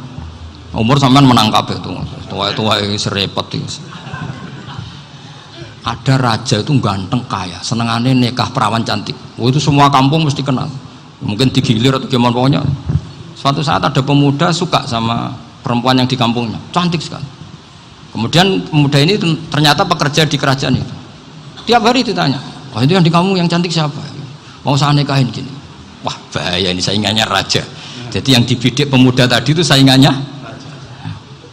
Umur sampean menangkap itu. Tua serepot itu. Ada raja itu ganteng kaya, senengannya nikah perawan cantik. Itu semua kampung mesti kenal. Mungkin digilir atau gimana pokoknya. Suatu saat ada pemuda suka sama perempuan yang di kampungnya, cantik sekali. Kemudian pemuda ini ternyata pekerja di kerajaan itu. Tiap hari ditanya, wah itu yang di kamu yang cantik siapa? Mau saya nikahin gini. Wah bahaya ini saingannya raja. Jadi yang dibidik pemuda tadi itu saingannya.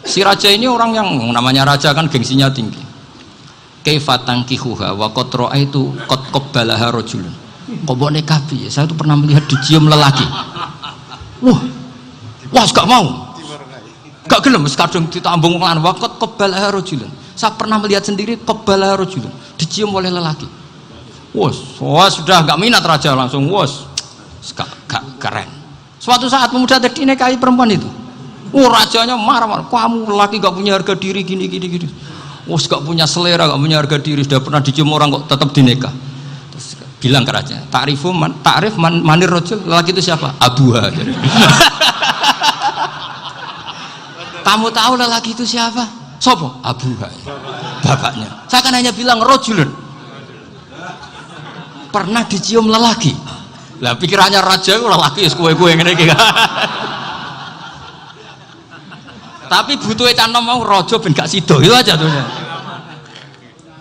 Si raja ini orang yang namanya raja kan gengsinya tinggi. Kaifatang kihuha wa qad ra'aitu qad qabbalaha rajulun. Kok mbok nikah piye? Saya tuh pernah melihat dicium lelaki. Wah, gak mau. Gak gelem wis kadung ditambung lan wa qad qabbalaha rajulun. Saya pernah melihat sendiri qabbalaha rajulun, dicium oleh lelaki. Wah, sudah gak minat raja langsung gak keren. Suatu saat pemuda tadi nikahi perempuan itu. Rajanya marah-marah. Kamu lelaki gak punya harga diri gini. Gak punya selera, gak punya harga diri, sudah pernah dicium orang kok tetap dinikah. Terus bilang ke raja, ta'rif manir rajul, lelaki itu siapa? Abuha. Kamu tahu lelaki itu siapa? Sopo? Abuha. Bapaknya. Saya kan hanya bilang rajulun. Pernah dicium lelaki. Lah pikirannya raja itu lelaki kue-kue ngene iki. Tapi butuhnya canom mau rojo ben gak sido itu aja tuh.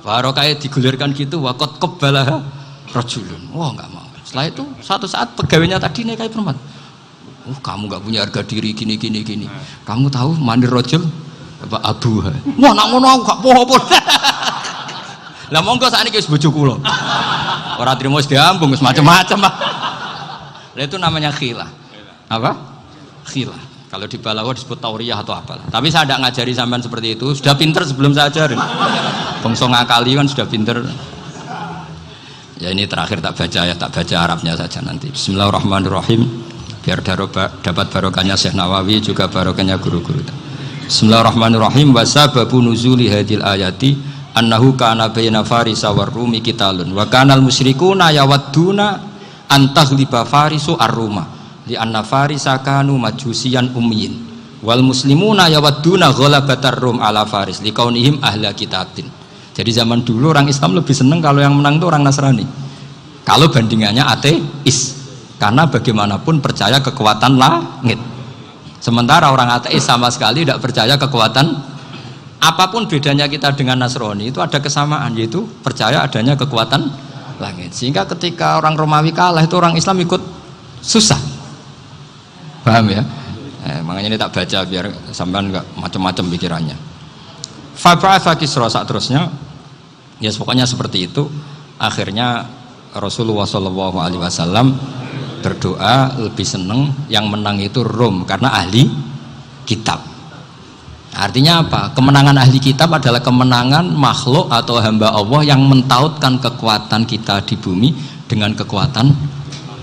Baru kayak digulirkan gitu, wakot kebalah rojulun. Wah nggak mau. Setelah itu satu saat pegawainya tadi nikahi perempuan. Kamu nggak punya harga diri gini. Kamu tahu mandir rojul apa abu? Wah nak ngono aku gak poho. Lah monggo sakniki wis bojo kula. Ora trimo wis diambung wis macam-macam. Lah itu namanya khilah. Apa? Khilah. Kalau di Balawa disebut tauriyah atau apalah. Tapi saya tidak ngajari sampean seperti itu. Sudah pinter sebelum saya ajarin. Bangsa ngakali kan sudah pinter. Ya ini terakhir tak baca Arabnya saja nanti. Bismillahirrahmanirrahim. Biar dapat barokahnya Syekh Nawawi juga barokahnya guru-guru. Bismillahirrahmanirrahim. Wasababu nuzuli hadil ayati annahu kana baina farisa war rumi qitalun wa kanal musyrikuna yawadduna antaghliba farisu ar-ruma. Di anna farisa kanu majusiyan ummiyin wal muslimuna yawadduna ghalabatar rum ala faris liqaunihim ahla kitabin. Jadi zaman dulu orang Islam lebih senang kalau yang menang itu orang Nasrani. Kalau bandingannya ateis. Karena bagaimanapun percaya kekuatan langit. Sementara orang ateis sama sekali tidak percaya kekuatan. Apapun bedanya kita dengan Nasrani itu ada kesamaan, yaitu percaya adanya kekuatan langit. Sehingga ketika orang Romawi kalah itu orang Islam ikut susah. Paham ya? Makanya ini tak baca biar sampean enggak macam-macam pikirannya. Fab'atha Kisra saat terusnya, ya pokoknya seperti itu. Akhirnya Rasulullah SAW berdoa lebih seneng yang menang itu Rom karena ahli kitab. Artinya apa? Kemenangan ahli kitab adalah kemenangan makhluk atau hamba Allah yang mentautkan kekuatan kita di bumi dengan kekuatan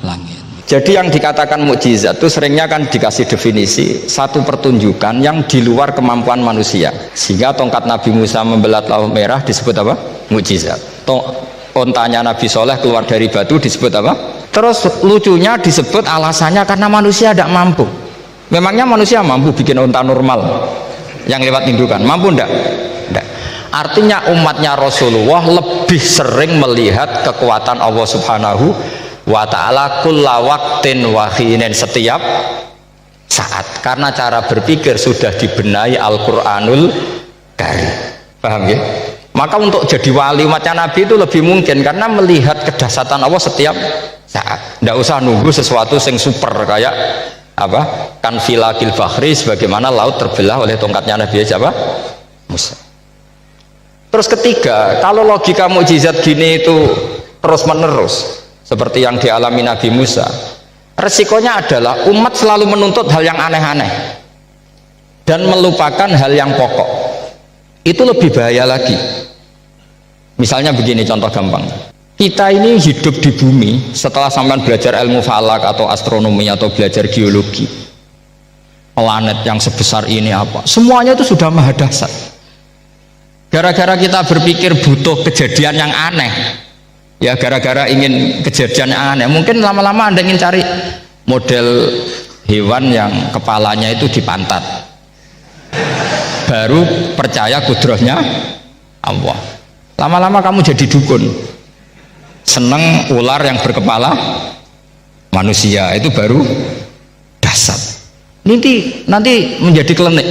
langit. Jadi yang dikatakan mukjizat itu seringnya kan dikasih definisi satu pertunjukan yang di luar kemampuan manusia. Sehingga tongkat Nabi Musa membelat laut merah disebut apa? Mukjizat. Ontanya Nabi Soleh keluar dari batu disebut apa? Terus lucunya disebut alasannya karena manusia tidak mampu. Memangnya manusia mampu bikin onta normal yang lewat indukan? Mampu enggak? Enggak. Artinya umatnya Rasulullah lebih sering melihat kekuatan Allah Subhanahu wa ta'ala kulla waqtin wa hinin, setiap saat, karena cara berpikir sudah dibenahi Al-Qur'anul Karim. Paham ya? Maka untuk jadi wali umatnya Nabi itu lebih mungkin karena melihat kedahsyatan Allah setiap saat. Tidak usah nunggu sesuatu yang super kayak apa? Kan filakil bahri, sebagaimana laut terbelah oleh tongkatnya Nabi siapa? Musa. Terus ketiga, kalau logika mukjizat gini itu terus menerus seperti yang dialami Nabi Musa, resikonya adalah umat selalu menuntut hal yang aneh-aneh dan melupakan hal yang pokok. Itu lebih bahaya lagi. Misalnya begini contoh gampang, kita ini hidup di bumi setelah sampean belajar ilmu falak atau astronomi atau belajar geologi, planet yang sebesar ini apa, semuanya itu sudah maha dahsyat. Gara-gara kita berpikir butuh kejadian yang aneh, ya gara-gara ingin kejadian yang aneh, mungkin lama-lama Anda ingin cari model hewan yang kepalanya itu di pantat, baru percaya kudrahnya Allah. Lama-lama kamu jadi dukun, seneng ular yang berkepala manusia, itu baru dahsyat. Nanti menjadi klinik.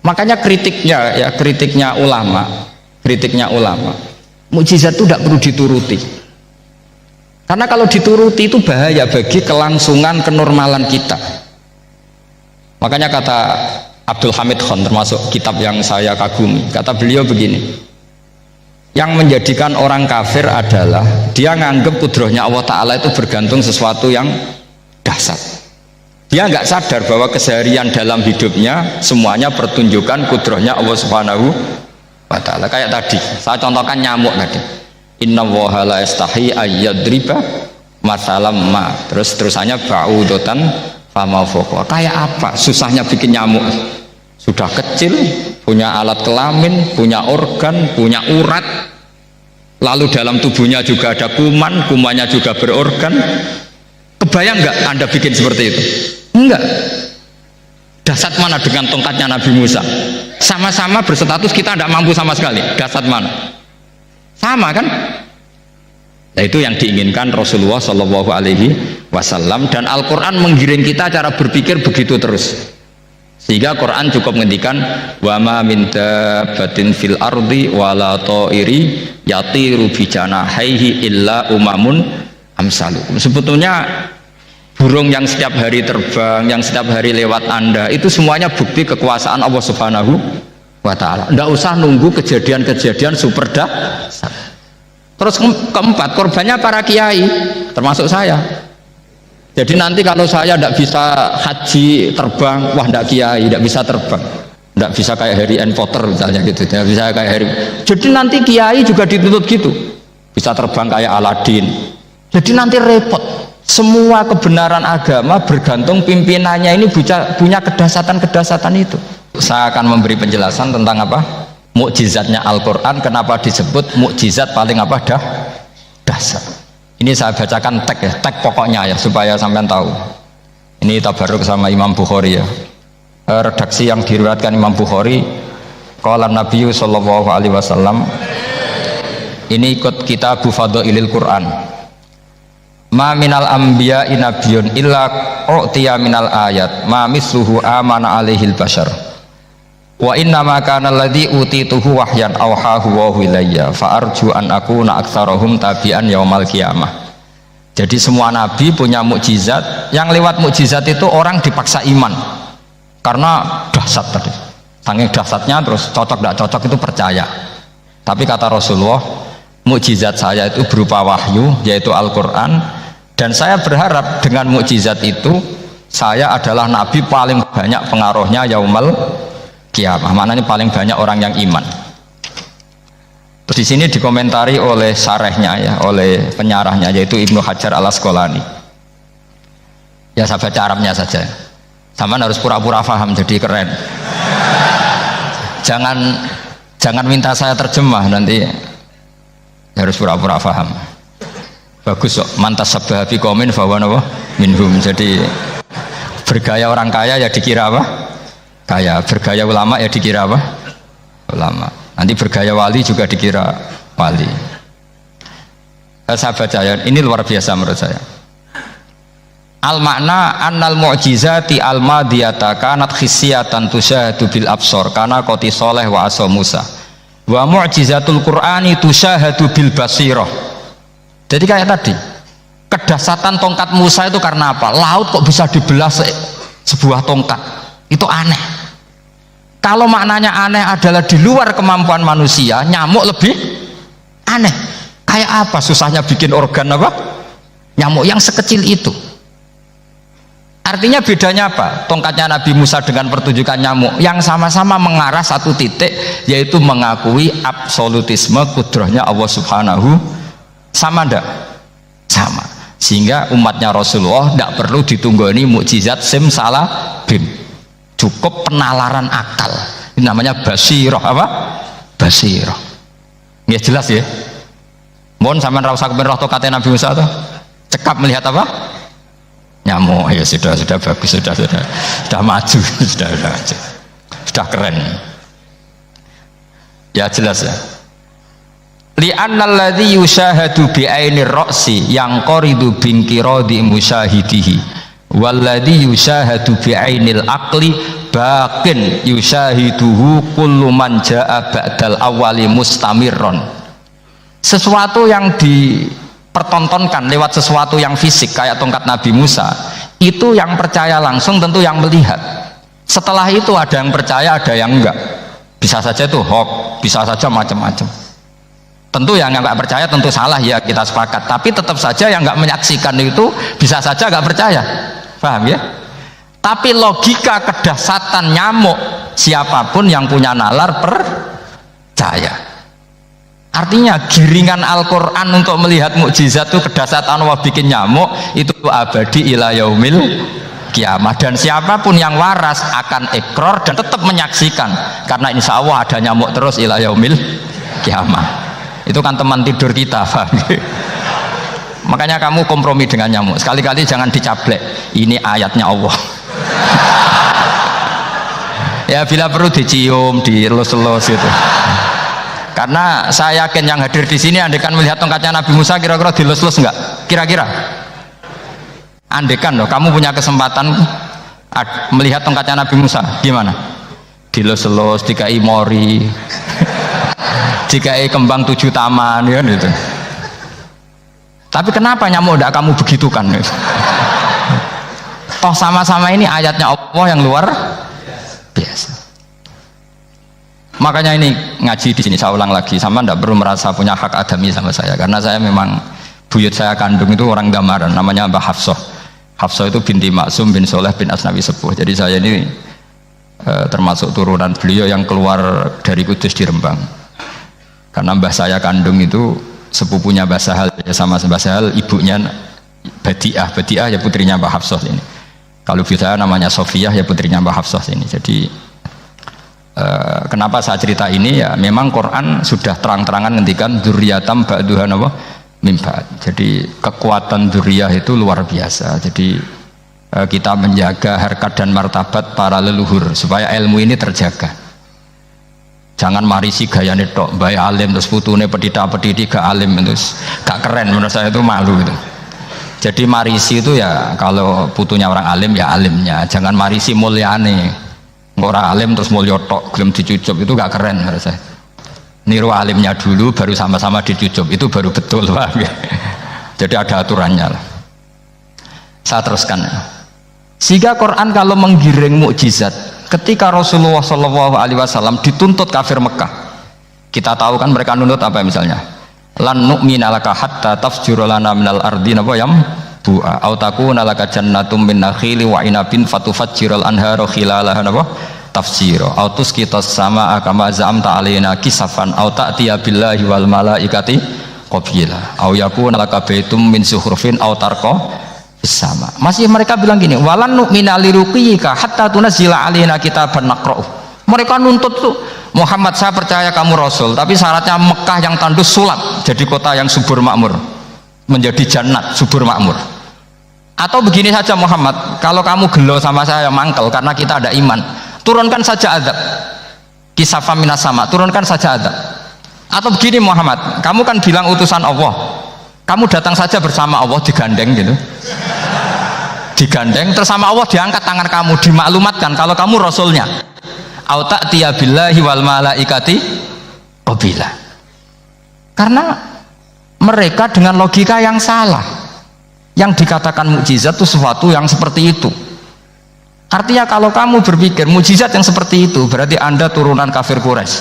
Makanya kritiknya ulama, mukjizat itu tidak perlu dituruti. Karena kalau dituruti itu bahaya bagi kelangsungan kenormalan kita. Makanya kata Abdul Hamid Khan, termasuk kitab yang saya kagumi. Kata beliau begini, yang menjadikan orang kafir adalah dia nganggep kudrohnya Allah Ta'ala itu bergantung sesuatu yang dasar. Dia nggak sadar bahwa keseharian dalam hidupnya semuanya pertunjukan kudrohnya Allah Subhanahu wa Ta'ala. Kayak tadi saya contohkan nyamuk tadi, inna woha la yastahi ayyadriba masalam ma, terus terusannya ba'udotan fama foko. Kayak apa susahnya bikin nyamuk? Sudah kecil, punya alat kelamin, punya organ, punya urat, lalu dalam tubuhnya juga ada kuman, kumannya juga berorgan. Kebayang nggak Anda bikin seperti itu? Enggak. Dasar mana dengan tongkatnya Nabi Musa? Sama-sama berstatus kita tidak mampu sama sekali. Dasar mana? Sama kan? Nah, itu yang diinginkan Rasulullah Shallallahu Alaihi Wasallam, dan Al-Quran menggiring kita cara berpikir begitu terus. Sehingga Quran cukup menghentikan wa ma min dabbatin fil ardi wala ta'iri yatiru bi janahaihi illa umamun amsalukum. Sebetulnya burung yang setiap hari terbang, yang setiap hari lewat Anda, itu semuanya bukti kekuasaan Allah Subhanahu wa Ta'ala. Tidak usah nunggu kejadian-kejadian super dahsyat. Terus keempat, korbannya para kiai, termasuk saya. Jadi nanti kalau saya tidak bisa haji terbang, wah tidak kiai, tidak bisa terbang, tidak bisa kayak Harry and Potter misalnya gitu, tidak bisa kayak Harry. Jadi nanti kiai juga dituntut gitu, bisa terbang kayak Aladin. Jadi nanti repot. Semua kebenaran agama bergantung pimpinannya ini punya kedasatan-kedasatan itu. Saya akan memberi penjelasan tentang apa? Mukjizatnya Al-Quran. Kenapa disebut mukjizat paling apa? Dasar. Ini saya bacakan teks ya, teks pokoknya ya, supaya sampean tahu. Ini tabaruk sama Imam Bukhari ya. Redaksi yang diriwayatkan Imam Bukhari, qala Nabi sallallahu alaihi wasallam. Ini ikut kitab Fadhailil Quran. Ma minal anbiya nabiyyun illa u'tiya minal ayat ma misluhu amana alaihil bashar. Wa inna ma kana alladhi utituhu wahyan awhahu wa ilayya fa arju an akuna aktsarahum tabi'an yaumal qiyamah. Jadi semua nabi punya mukjizat, yang lewat mukjizat itu orang dipaksa iman karena dahsyat tadi. Saking dahsyatnya terus cocok tidak cocok itu percaya. Tapi kata Rasulullah, mukjizat saya itu berupa wahyu, yaitu Al-Quran, dan saya berharap dengan mukjizat itu saya adalah nabi paling banyak pengaruhnya yaumal kiamah, maknanya paling banyak orang yang iman. Terus di sini dikomentari oleh syarahnya ya, oleh penyarahnya yaitu Ibnu Hajar Al-Asqalani. Ya saya baca Arabnya saja. Sama harus pura-pura paham jadi keren. Jangan minta saya terjemah nanti harus pura-pura paham. Bagus kok, mantas sababi komen fawana minhum. Jadi bergaya orang kaya ya dikira apa? Kaya. Bergaya ulama ya dikira apa? Ulama. Nanti bergaya wali juga dikira wali. Saya baca ya, ini luar biasa menurut saya. Al makna annal mu'jizati al madiyata kanat khisyatan tusyahadu bil absor kana qoti soleh wa aso Musa wa mu'jizatul Qur'ani tusyahadu bil basirah. Jadi kayak tadi, kedasatan tongkat Musa itu karena apa? Laut kok bisa dibelah sebuah tongkat, itu aneh. Kalau maknanya aneh adalah di luar kemampuan manusia, nyamuk lebih aneh. Kayak apa susahnya bikin organ apa? Nyamuk yang sekecil itu. Artinya bedanya apa? Tongkatnya Nabi Musa dengan pertunjukan nyamuk yang sama-sama mengarah satu titik, yaitu mengakui absolutisme kudrahnya Allah Subhanahu. Sama ndak? Sama. Sehingga umatnya Rasulullah tidak perlu ditunggoni mukjizat simsalabim, cukup penalaran akal. Ini namanya basirah. Apa? Basirah. Ya jelas ya. Mohon sampean ra usah kepen roh tokate Nabi Musa tuh. Cekap melihat apa? Nyamuk. Ya sudah bagus, sudah maju, sudah keren. Ya jelas ya. Li'annal ladzi yushahadu bi ainir ra'si yang qaridu bin qiradi musyahidihi walladzi yushahadu bi ainil aqli baqin yushahiduhu kullu man jaa ba'dal awwali mustamirron. Sesuatu yang dipertontonkan lewat sesuatu yang fisik kayak tongkat Nabi Musa, itu yang percaya langsung tentu yang melihat. Setelah itu ada yang percaya, ada yang enggak. Bisa saja itu hoax, bisa saja macam-macam. Tentu yang nggak percaya tentu salah ya, kita sepakat. Tapi tetap saja yang nggak menyaksikan itu bisa saja nggak percaya, paham ya? Tapi logika kedahsyatan nyamuk, siapapun yang punya nalar percaya. Artinya giringan Al-Quran untuk melihat mukjizat itu kedahsyatan Allah bikin nyamuk itu abadi ila yaumil kiamat, dan siapapun yang waras akan ikrar dan tetap menyaksikan, karena insya Allah ada nyamuk terus ila yaumil kiamat. Itu kan teman tidur kita, paham? Makanya kamu kompromi dengan nyamuk, sekali-kali jangan dicaplek, ini ayatnya Allah. Ya bila perlu dicium, dielus-elus itu. Karena saya yakin yang hadir di sini andekan melihat tongkatnya Nabi Musa kira-kira dilus-elus enggak? Kira-kira? Andekan loh, kamu punya kesempatan melihat tongkatnya Nabi Musa, gimana? Dilus-elus, dikai mori, dikai kembang 7 taman, ya gitu. Tapi kenapa nyamuk tidak kamu begitukan? Toh sama-sama ini ayatnya Allah yang luar biasa. Makanya ini ngaji di sini saya ulang lagi, sama tidak perlu merasa punya hak adami sama saya, karena saya memang buyut saya kandung itu orang Gamaran, namanya Mbah Hafsah. Hafsah itu binti Maksum bin Soleh bin Asnawi Sepuh. Jadi saya ini termasuk turunan beliau yang keluar dari Kudus di Rembang. Karena mbah saya kandung itu sepupunya Mbah Sahal, ya sama Mbah Sahal ibunya Badiah. Badiah ya putrinya Mbah Hafsah ini. Kalau ibu saya namanya Sofiyah ya putrinya Mbah Hafsah ini. Jadi kenapa saya cerita ini ya, memang Quran sudah terang-terangan ngendikan dzurriyatam ba'duha napa min ba'd. Jadi kekuatan dzurriyah itu luar biasa. Jadi kita menjaga harkat dan martabat para leluhur supaya ilmu ini terjaga. Jangan marisi gayane tok, bae alim terus putune pedita-pediti gak alim terus gak keren, menurut saya itu malu gitu. Jadi marisi itu ya kalau putunya orang alim ya alimnya, jangan marisi mulyane. Orang alim terus mulya tok gelem dicucup itu gak keren menurut saya. Niru alimnya dulu baru sama-sama dicucup itu baru betul, paham ya? Jadi ada aturannya lah. Saya teruskan. Sehingga Quran kalau menggiring mukjizat, ketika Rasulullah SAW dituntut kafir Mekah, kita tahu kan mereka nuntut apa misalnya? Lan nu'mina laka hatta tafjura lana minal ardi napa yam bu'a au takuna laka jannatum min nakhili wa inabin fatufajjiral anhara khilalaha napa tafsira au tusqitas samaa kama za'amta alaina kisafan au ta'tiya billahi wal malaikati qabila au yakuna laka baitum min zuhrufin au tarqa sama. Masih mereka bilang gini, walan nu'mina liruqiyika hatta tunazzila alaina kitaban naqra'u. Mereka nuntut tuh, Muhammad saya percaya kamu Rasul, tapi syaratnya Mekah yang tandus sulap jadi kota yang subur makmur, menjadi jannat subur makmur. Atau begini saja Muhammad, kalau kamu gelo sama saya mangkel karena kita ada iman, turunkan saja azab, kisafam minas sama, turunkan saja azab. Atau begini Muhammad, kamu kan bilang utusan Allah, kamu datang saja bersama Allah digandeng gitu, digandeng terus sama Allah diangkat tangan kamu, dimaklumatkan kalau kamu Rasulnya. Au ta'tiya billahi wal malaikati qabila. Karena mereka dengan logika yang salah, yang dikatakan mukjizat itu sesuatu yang seperti itu. Artinya kalau kamu berpikir mukjizat yang seperti itu, berarti Anda turunan kafir Quraisy.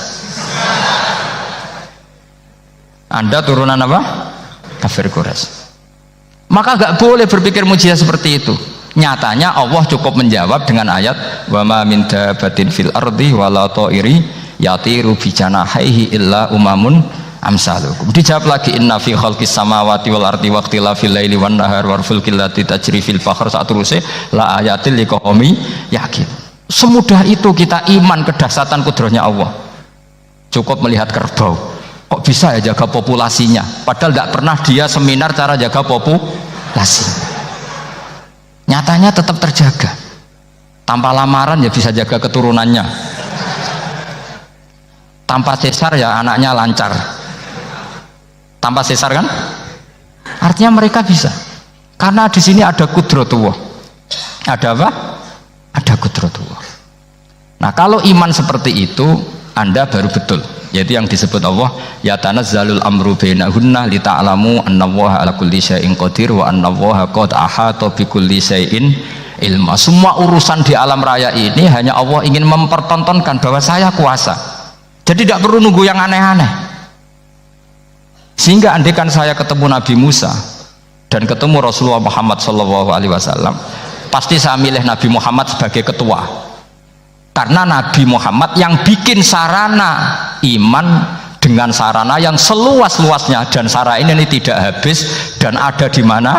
Anda turunan apa? Kafir Quraisy. Maka gak boleh berpikir mukjizat seperti itu. Nyatanya Allah cukup menjawab dengan ayat wa ma min dabatin fil ardi wala ta'iri yatiru bi janahihi illa umamun amsalukum. Dijawab lagi inna fi khalqis samawati wal ardi wa ikhtilafil laili wan nahar wal fulki allati tajri fil bahr saturuse la ayatil liqaumi yakin. Semudah itu kita iman kedahsyatan kudratnya Allah. Cukup melihat kerbau, kok bisa ya jaga populasinya, padahal tidak pernah dia seminar cara jaga populasi. Nyatanya tetap terjaga, tanpa lamaran ya bisa jaga keturunannya, tanpa sesar ya anaknya lancar, tanpa sesar kan artinya mereka bisa, karena di sini ada kudratullah. Ada apa? Ada kudratullah. Nah kalau iman seperti itu Anda baru betul, yaitu yang disebut Allah ya tanazzalul amru bainahunna li ta'lamu annallaha ala kulli syai'in qadir wa annallaha qad ahata bi kulli syai'in ilma. Semua urusan di alam raya ini hanya Allah ingin mempertontonkan bahwa saya kuasa. Jadi tidak perlu nunggu yang aneh-aneh. Sehingga andaikan saya ketemu Nabi Musa dan ketemu Rasulullah Muhammad SAW, pasti saya milih Nabi Muhammad sebagai ketua. Karena Nabi Muhammad yang bikin sarana iman dengan sarana yang seluas-luasnya, dan sarana ini tidak habis dan ada di mana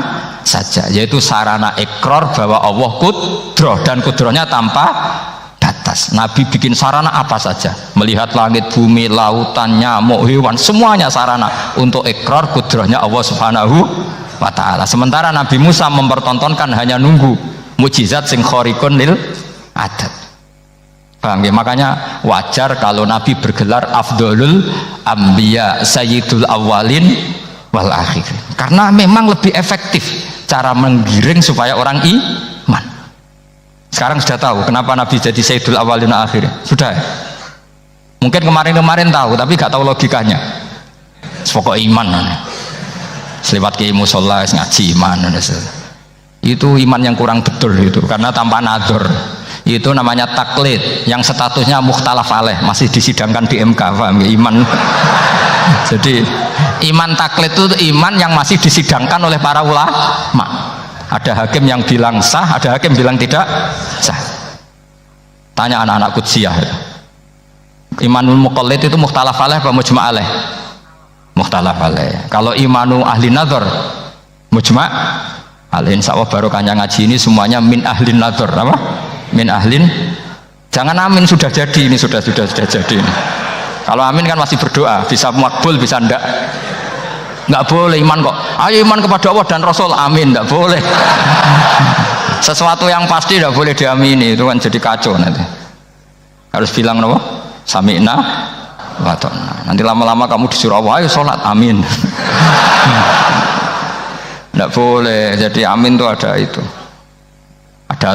saja, yaitu sarana ikrar bahwa Allah kudroh, dan kudrohnya tanpa batas. Nabi bikin sarana apa saja, melihat langit, bumi, lautan, nyamuk, hewan, semuanya sarana untuk ikrar kudrohnya Allah Subhanahu wa ta'ala. Sementara Nabi Musa mempertontonkan hanya nunggu mukjizat sing khariqun lil adat. Paham ya? Makanya wajar kalau Nabi bergelar Afdolul Ambiya Sayyidul Awalin wal Akhirin, karena memang lebih efektif cara menggiring supaya orang iman. Sekarang sudah tahu kenapa Nabi jadi Sayyidul Awalin wal Akhirin? Sudah ya? Mungkin kemarin-kemarin tahu tapi gak tahu logikanya. Pokok iman selewat ke musola ngaji iman, itu iman yang kurang betul itu, karena tanpa nador. Itu namanya taklid yang statusnya mukhtalaf alaih, masih disidangkan di MK. Paham ya? Iman jadi iman taklid itu iman yang masih disidangkan oleh para ulama. Ada hakim yang bilang sah, ada hakim bilang tidak sah. Tanya anak-anak Qudsiyah, imanul muqallid itu mukhtalaf alaih apa mujma' alaih? Mukhtalaf alaih. Kalau imanu ahli nadhar mujma' alaih. Insyaallah barokahnya ngaji ini semuanya min ahli nadhar, apa? Min ahlin. Jangan amin sudah jadi, ini sudah jadi ini. Kalau amin kan masih berdoa, bisa makbul bisa ndak. Nggak boleh iman kok, ayo iman kepada Allah dan Rasul, amin, nggak boleh. Sesuatu yang pasti nggak boleh diamini, itu kan jadi kacau nanti. Harus bilang apa? Sami'na wa ta'na. Nanti lama-lama kamu disuruh Allah, ayo sholat, amin. Nggak boleh. Jadi amin itu ada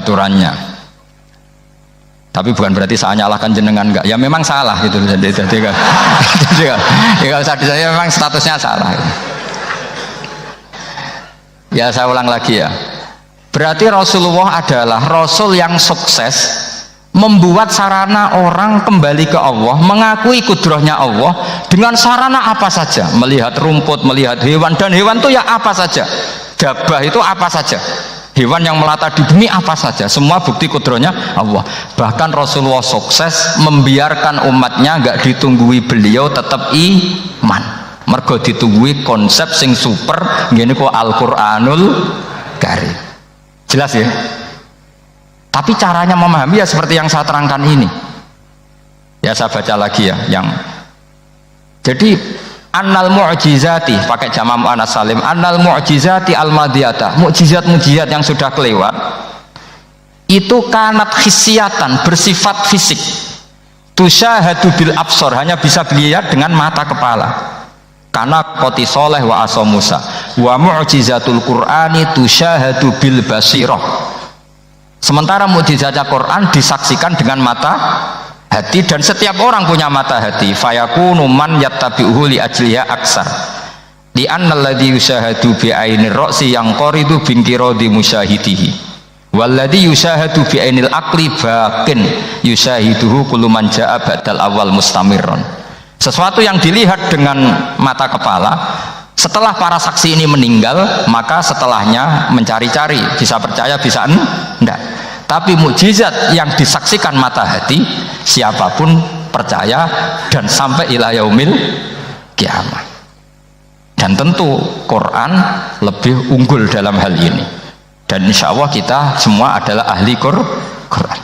aturannya. Tapi bukan berarti saya nyalahkan jenengan, enggak. Ya memang salah gitu. Jadi kan, ya usah disaya, memang statusnya salah. Ya saya ulang lagi ya. Berarti Rasulullah adalah Rasul yang sukses membuat sarana orang kembali ke Allah, mengakui kudrohnya Allah dengan sarana apa saja. Melihat rumput, melihat hewan, dan hewan itu ya apa saja. Dabah itu apa saja. Hewan yang melata di bumi apa saja, semua bukti kudrohnya Allah. Bahkan Rasulullah sukses membiarkan umatnya nggak ditunggui beliau tetap iman, mergo ditunggui konsep sing super gini kok Al-Qur'anul Karim. Jelas ya? Tapi caranya memahami ya seperti yang saya terangkan ini. Ya saya baca lagi ya, yang jadi annal mu'jizati, pakai jama' mu'annas salim, annal mu'jizati al-madiyata, mukjizat-mukjizat yang sudah kelewat itu kanat khisiatan, bersifat fisik, tusyahadu bil absor, hanya bisa dilihat dengan mata kepala, karena qoti soleh wa aso Musa, wa mu'jizatul qur'ani tusyahadu bil basirah. Sementara mukjizatnya Quran disaksikan dengan mata hati, dan setiap orang punya mata hati. Fayakunu man yattabi'uhu li ajliha aksar li anna alladhi yushahadu bi ainir ra'si yang qoridu bin qiradi musyahidihi walladhi yushahadu bi ainil aqli baqin yushahiduhu kullu man ja'a ba'dal awal mustamirron. Sesuatu yang dilihat dengan mata kepala, setelah para saksi ini meninggal, maka setelahnya mencari-cari, bisa percaya bisa enggak. Tapi mukjizat yang disaksikan mata hati, siapapun percaya dan sampai ila yaumil kiamat. Dan tentu Quran lebih unggul dalam hal ini, dan insya Allah kita semua adalah ahli Quran,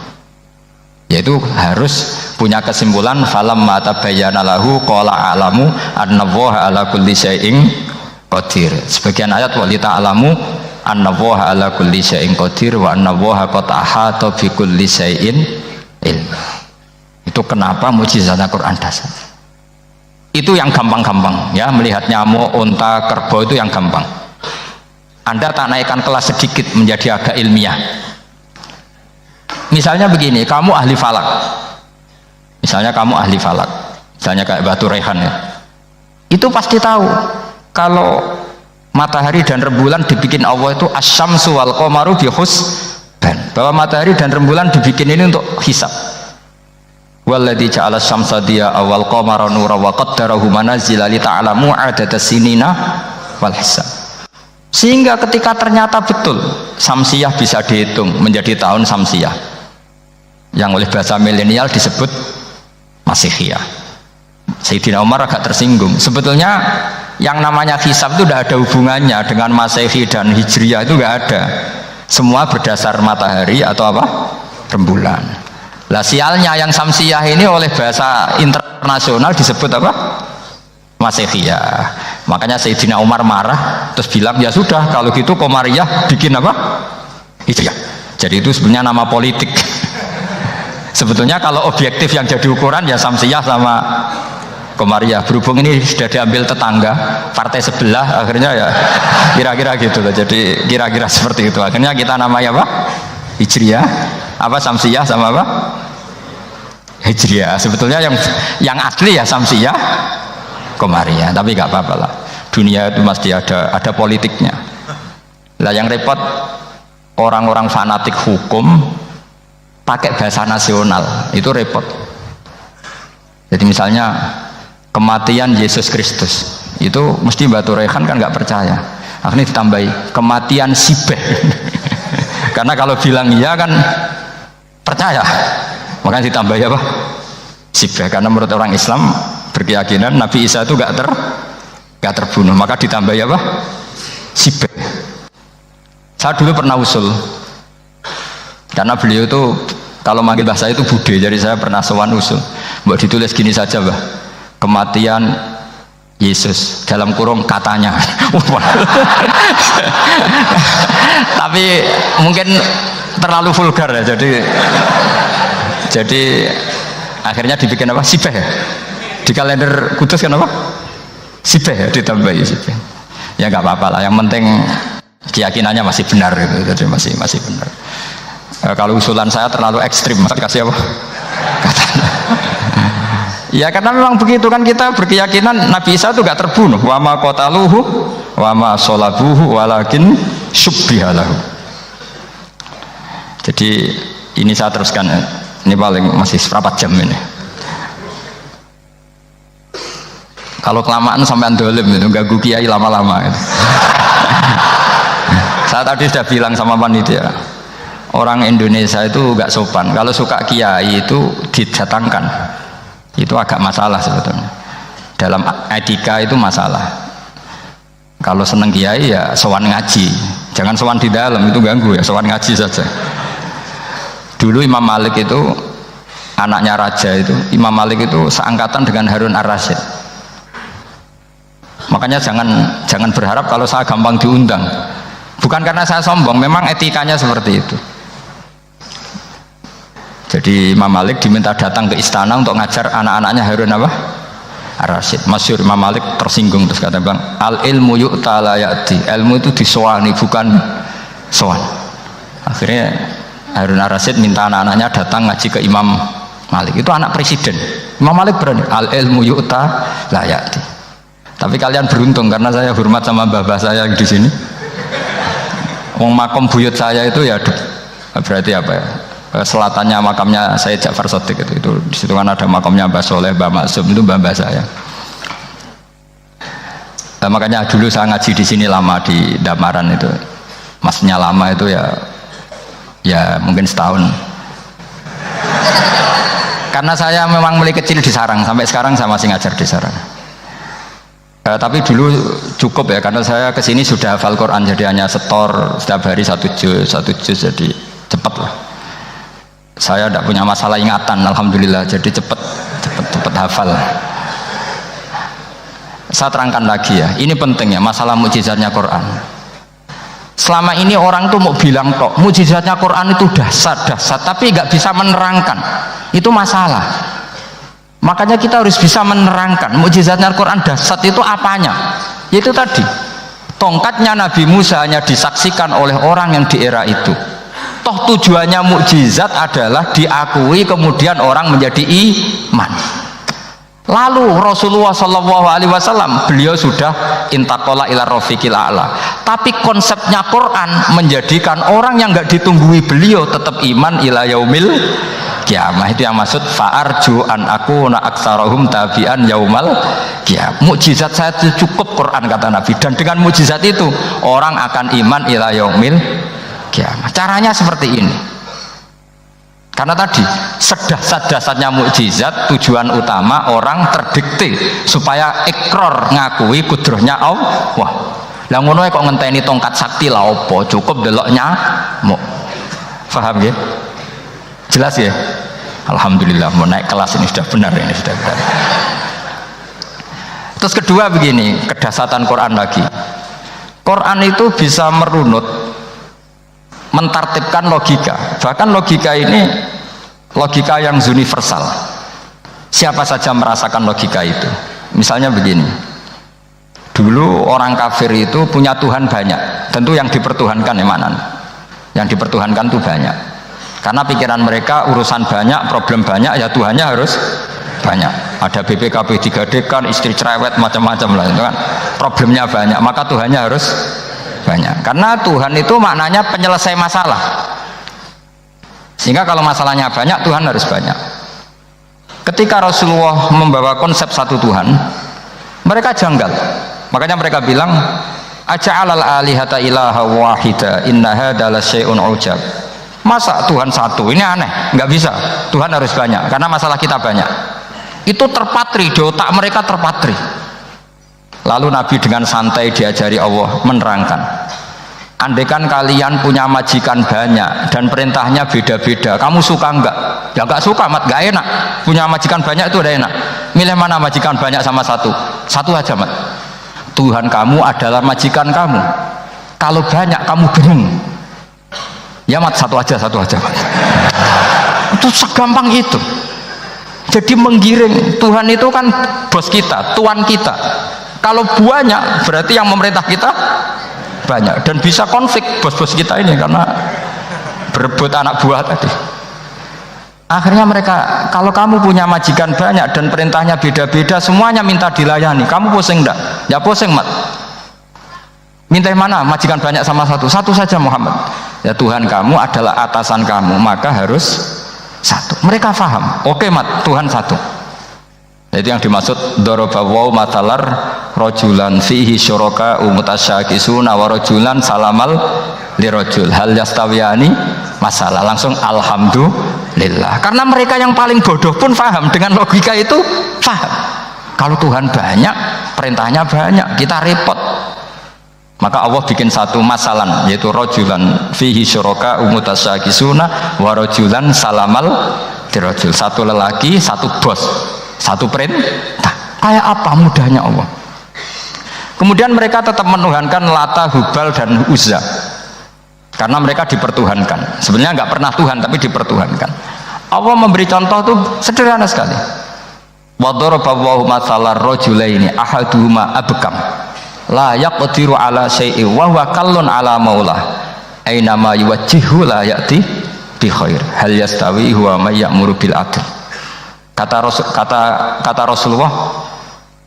yaitu harus punya kesimpulan falam mata bayyana lahu qala a'lamu annallaha ala kulli syai'in qadir. Sebagian ayat walita alamu annallaha ala kulli syai'in qadir wa annallaha qad ahata bi kulli syai'in ilma. Itu kenapa mukjizatnya Quran dasar. Itu yang gampang-gampang ya, melihat nyamuk, unta, kerbau itu yang gampang. Anda tak naikkan kelas sedikit menjadi agak ilmiah. Misalnya begini, kamu ahli falak. Misalnya kamu ahli falak. Misalnya kayak Batu Rehan ya. Itu pasti tahu kalau matahari dan rembulan dibikin Allah itu asyamsu wal qamaru bi bahwa matahari dan rembulan dibikin ini untuk hisab. Walladzi ja'ala syamsa diya'a wal qamara nuran wa qaddarahu manazila li ta'lamu 'adadas sinina wal hisab. Sehingga ketika ternyata betul samsiyah bisa dihitung menjadi tahun samsiyah yang oleh bahasa milenial disebut Masihiyah. Sayyidina Umar agak tersinggung. Sebetulnya yang namanya hisab itu tidak ada hubungannya dengan Masehi dan Hijriyah, itu tidak ada. Semua berdasar matahari atau apa? Rembulan. Lah sialnya yang samsiyah ini oleh bahasa internasional disebut apa? Masihiyah. Makanya Sayyidina Umar marah terus bilang, ya sudah kalau gitu Qamariyah bikin apa? Hijriyah. Jadi itu sebenarnya nama politik. Sebetulnya kalau objektif yang jadi ukuran ya samsiyah sama Qamariyah. Berhubung ini sudah diambil tetangga partai sebelah, akhirnya ya kira-kira gitu loh. Jadi kira-kira seperti itu. Akhirnya kita namanya apa? Hijriyah, apa samsiyah sama apa? Hijriyah. Sebetulnya yang asli ya samsiyah, Qamariyah. Tapi nggak apa-apa lah. Dunia itu mesti ada politiknya. Lah yang repot orang-orang fanatik hukum pakai bahasa nasional itu repot. Jadi misalnya kematian Yesus Kristus itu mesti Batu Rehan kan nggak percaya. Akhirnya ditambahi kematian Sibeh. Karena kalau bilang iya kan percaya, makanya ditambahi apa? Sibeh. Karena menurut orang Islam berkeyakinan Nabi Isa itu nggak terbunuh, maka ditambahi apa? Sibeh. Saya dulu pernah usul, karena beliau itu kalau manggil bahasa itu bude, jadi saya pernah sowan usul. Mbak ditulis gini saja, Mbak. Kematian Yesus dalam kurung katanya. Tapi mungkin terlalu vulgar ya, jadi akhirnya dibikin apa? Sibeh ya? Di kalender Kudus kan apa? Sibeh ya, ditambahi Sibeh. Ya nggak apa-apa lah, yang penting keyakinannya masih benar gitu, jadi masih benar. Kalau usulan saya terlalu ekstrim, masa dikasih apa? Katanya. Ya karena memang begitu kan, kita berkeyakinan Nabi Isa itu gak terbunuh. Wa ma qataluhu wa ma sholabuhu walakin syubbihalahu. Jadi ini saya teruskan, ini paling masih seperempat jam ini. Kalau kelamaan sampai dolim itu ganggu kiai lama-lama gitu. Saya tadi sudah bilang sama panitia, orang Indonesia itu gak sopan. Kalau suka kiai itu didatangkan, itu agak masalah sebetulnya. Dalam etika itu masalah. Kalau seneng kiai ya sowan ngaji, jangan sowan di dalam, itu ganggu ya, sowan ngaji saja. Dulu Imam Malik itu anaknya raja itu, Imam Malik itu seangkatan dengan Harun Ar-Rasyid. Makanya jangan berharap kalau saya gampang diundang. Bukan karena saya sombong, memang etikanya seperti itu. Jadi Imam Malik diminta datang ke istana untuk ngajar anak-anaknya Harun apa? Ar-Rasyid. Masyhur Imam Malik tersinggung terus kata bang, al ilmu yu'ta la ya'ti. Ilmu itu disowani bukan sowan. Akhirnya Harun Ar-Rasyid minta anak-anaknya datang ngaji ke Imam Malik. Itu anak presiden. Imam Malik berani, al ilmu yu'ta la ya'ti. Tapi kalian beruntung karena saya hormat sama bapak saya yang di sini. Wong makom buyut saya itu ya berarti apa ya? Selatannya makamnya Sayyid Ja'far Shadiq itu di situ kan ada makamnya Mbah Soleh, Mbah Maksum, itu mbah saya. Nah, makanya dulu saya ngaji di sini lama di Damaran itu, maksudnya lama itu ya mungkin setahun. Karena saya memang mulai kecil di Sarang, sampai sekarang saya masih ngajar di Sarang. Tapi dulu cukup ya, karena saya kesini sudah hafal Quran, jadi hanya setor setiap hari satu juz, jadi cepat lah. Saya tidak punya masalah ingatan, alhamdulillah, jadi cepat hafal. Saya terangkan lagi ya, ini penting ya, masalah mukjizatnya Quran. Selama ini orang tuh mau bilang kok mukjizatnya Quran itu dahsyat, tapi nggak bisa menerangkan, itu masalah. Makanya kita harus bisa menerangkan mukjizatnya Al-Quran dahsyat itu apanya. Yaitu tadi, tongkatnya Nabi Musa hanya disaksikan oleh orang yang di era itu. Toh tujuannya mukjizat adalah diakui kemudian orang menjadi iman. Lalu Rasulullah Shallallahu Alaihi Wasallam beliau sudah intaqala ila rafiqil a'la. Tapi konsepnya Quran menjadikan orang yang nggak ditunggui beliau tetap iman ila yaumil kiamah. Itu yang maksud fa'arju an aku na aksarahum tabi'an yaumal kiamah. Mukjizat saya itu cukup Quran kata Nabi, dan dengan mukjizat itu orang akan iman ila yaumil kiamah. Caranya seperti ini. Karena tadi sedasat-dasarnya mukjizat tujuan utama orang terdikte supaya ikrar ngakui kudrohnya Allah. Lah ngono kok ngenteni tongkat sakti lah opo, cukup deloknya mau. Paham ya? Jelas ya? Alhamdulillah mau naik kelas ini sudah benar, ini sudah benar. Terus kedua begini, kedasatan Quran lagi. Quran itu bisa merunut, mentartibkan logika. Bahkan logika ini logika yang universal. Siapa saja merasakan logika itu. Misalnya begini, dulu orang kafir itu punya Tuhan banyak. Tentu yang dipertuhankan yang mana? Yang dipertuhankan itu banyak. Karena pikiran mereka urusan banyak, problem banyak, ya Tuhannya harus banyak. Ada BPKB 3D kan, istri cerewet, macam-macam lah itu kan. Problemnya banyak, maka Tuhannya harus banyak. Karena Tuhan itu maknanya penyelesai masalah. Sehingga kalau masalahnya banyak, Tuhan harus banyak. Ketika Rasulullah membawa konsep satu Tuhan, mereka janggal. Makanya mereka bilang, aja'alal alihata ilaha wahida inna hadza lasyai'un ujab. Masa Tuhan satu? Ini aneh, nggak bisa. Tuhan harus banyak karena masalah kita banyak. Itu terpatri di otak mereka, terpatri. Lalu Nabi dengan santai diajari Allah menerangkan, andaikan kalian punya majikan banyak dan perintahnya beda-beda, kamu suka enggak? Ya enggak suka, mat, enggak enak. Punya majikan banyak itu udah enak. Milih mana majikan banyak sama satu? Satu aja, mat. Tuhan kamu adalah majikan kamu. Kalau banyak kamu bingung. Ya mat, satu aja mat. Itu segampang itu. Jadi menggiring, Tuhan itu kan bos kita, tuan kita. Kalau banyak berarti yang memerintah kita banyak, dan bisa konflik bos-bos kita ini karena berebut anak buah tadi. Akhirnya mereka, kalau kamu punya majikan banyak dan perintahnya beda-beda, semuanya minta dilayani, kamu pusing enggak? Ya pusing, mat. Minta mana? Majikan banyak sama satu? Satu saja Muhammad. Ya Tuhan kamu adalah atasan kamu, maka harus satu. Mereka faham. Oke, mat, Tuhan satu. Itu yang dimaksud dorobawaw matalar rojulan fihi syuraka umutasyakisuna wa rojulan salamal lirojul hal yastawiyani masalah. Langsung alhamdulillah. Karena mereka yang paling bodoh pun faham dengan logika itu, faham. Kalau Tuhan banyak, perintahnya banyak, kita repot. Maka Allah bikin satu masalan, yaitu rojulan fihi syuraka umutasyakisuna wa rojulan salamal lirojul. Satu lelaki, satu bos, satu perintah. Kayak apa mudahnya Allah. Kemudian mereka tetap menuhankan Lata, Hubal dan Uzza karena mereka dipertuhankan. Sebenarnya nggak pernah Tuhan tapi dipertuhankan. Allah memberi contoh tuh sederhana sekali. Wa daraballahu mathalar rajulaini ahaduhuma abkam la yaqdiru ala syai'in wa huwa kallun ala maulah aina ma yuwajjihu la ya'ti bi khair hal yastawi huwa may ya'muru bil adl. Kata Rasulullah,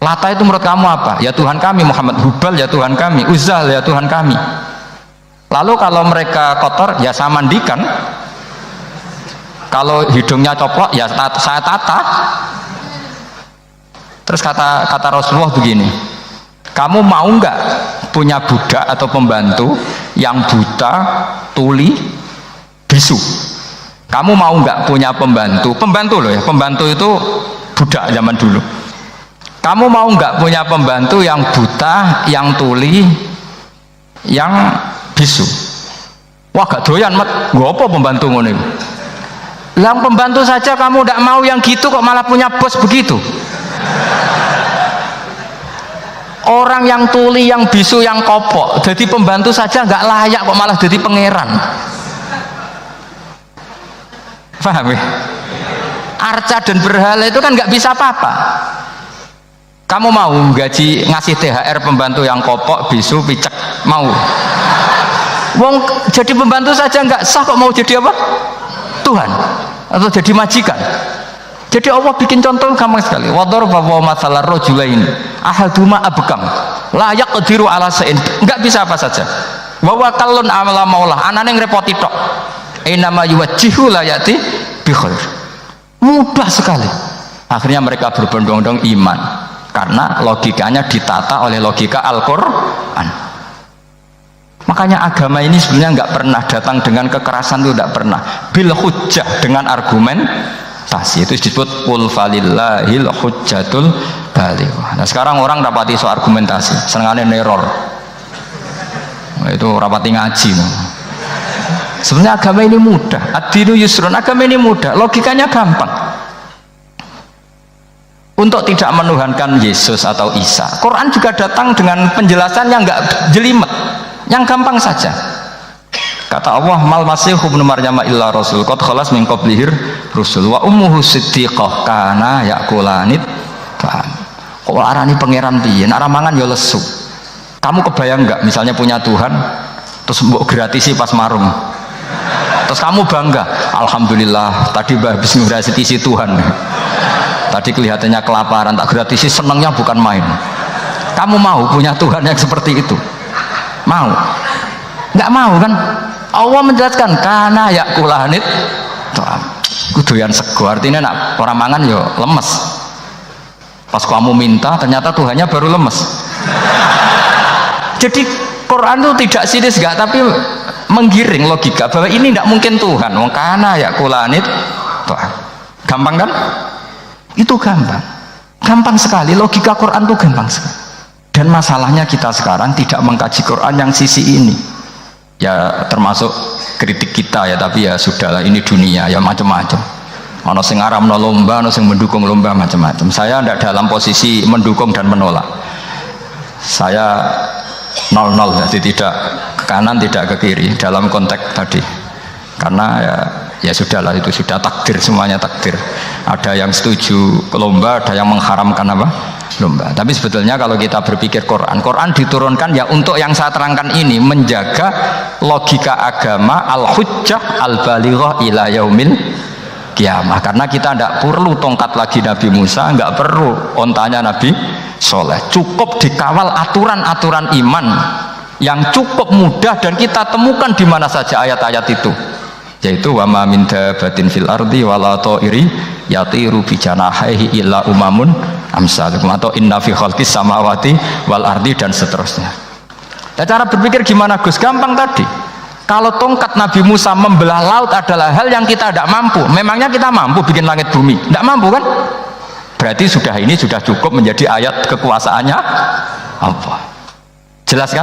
Lata itu menurut kamu apa? Ya Tuhan kami. Muhammad, Hubal ya Tuhan kami. Uzzah ya Tuhan kami. Lalu kalau mereka kotor ya saya mandikan, kalau hidungnya coplok ya saya tata. Terus kata Rasulullah begini, kamu mau nggak punya budak atau pembantu yang buta, tuli, bisu? Kamu mau nggak punya pembantu loh ya, pembantu itu budak zaman dulu. Kamu mau nggak punya pembantu yang buta, yang tuli, yang bisu? Wah gak doyan, mat. Gak apa pembantu ngono. Yang pembantu saja kamu tidak mau yang gitu, kok malah punya bos begitu? Orang yang tuli, yang bisu, yang kopok, jadi pembantu saja nggak layak, kok malah jadi pangeran. Paham ya? Arca dan berhala itu kan nggak bisa apa-apa. Kamu mau gaji ngasih THR pembantu yang kopok, bisu, picek? Mau? Wong jadi pembantu saja nggak sah, kok mau jadi apa? Tuhan atau jadi majikan? Jadi Allah bikin contoh gampang sekali. Wa daraba mathalar rajulain ahaduma abkam la yaqdiru ala shay'in. Enggak bisa apa saja. Wa wakallun amala maulah, anane ngrepoti tok. Inama yuwajjihu la yati bi khair. Mudah sekali. Akhirnya mereka berbondong-bondong iman karena logikanya ditata oleh logika Al-Qur'an. Makanya agama ini sebenarnya nggak pernah datang dengan kekerasan, itu tidak pernah. Bil hujjah, dengan argumentasi, itu disebut qul falillahil hujjatul balighah. Nah sekarang orang rapati soal argumentasi, senengane neror. Itu rapati ngaji. Sebenarnya agama ini mudah. Ad-dinu yusrun, agama ini mudah, logikanya gampang. Untuk tidak menuhankan Yesus atau Isa, Quran juga datang dengan penjelasan yang nggak jelimet, yang gampang saja. Kata Allah, mal masih ibnu Maryam illa rasul qad khalas min qablihir rusul wa ummuhu siddiqah kana yakulanit. Kok arani pangeran piye? Nek mangan ya lesu. Kamu kebayang nggak misalnya punya Tuhan terus mbok gratisi pas marung. Terus kamu bangga, alhamdulillah tadi habis ngratisi Tuhan. Tadi kelihatannya kelaparan, tak gratisi, senangnya bukan main. Kamu mau punya Tuhan yang seperti itu? Mau? Nggak mau kan? Allah menjelaskan karena yakulanit kuduyan sego, artinya nak orang mangan yo lemes. Pas kamu minta ternyata Tuhannya baru lemes. Jadi Quran itu tidak sinis enggak, tapi menggiring logika bahwa ini tidak mungkin Tuhan. Wong kana yakulanit gampang kan? Itu gampang sekali, logika Quran itu gampang sekali. Dan masalahnya kita sekarang tidak mengkaji Quran yang sisi ini. Ya termasuk kritik kita ya, tapi ya sudahlah, ini dunia ya macam-macam. Ono sing ngaramno lomba, ono sing mendukung lomba, macam-macam. Saya tidak dalam posisi mendukung dan menolak. Saya 0-0, jadi tidak ke kanan tidak ke kiri dalam konteks tadi. Karena ya sudahlah, itu sudah takdir, semuanya takdir. Ada yang setuju lomba, ada yang mengharamkan apa? Lomba. Tapi sebetulnya kalau kita berpikir Quran diturunkan ya untuk yang saya terangkan ini, menjaga logika agama al-hujjah al-balighah ila yaumil kiamah. Karena kita tidak perlu tongkat lagi Nabi Musa, nggak perlu ontanya Nabi Soleh, cukup dikawal aturan-aturan iman yang cukup mudah dan kita temukan di mana saja ayat-ayat itu, yaitu wa ma min dabatin fil ardi wala ta'iri yatiru bi janahihi illa umamun amsalukum, atau inna fi khalqis samawati wal ardi, dan seterusnya. Nah, cara berpikir gimana Gus? Gampang tadi. Kalau tongkat Nabi Musa membelah laut adalah hal yang kita tidak mampu, memangnya kita mampu bikin langit bumi? Tidak mampu kan? Berarti ini sudah cukup menjadi ayat kekuasaannya apa? Jelas kan?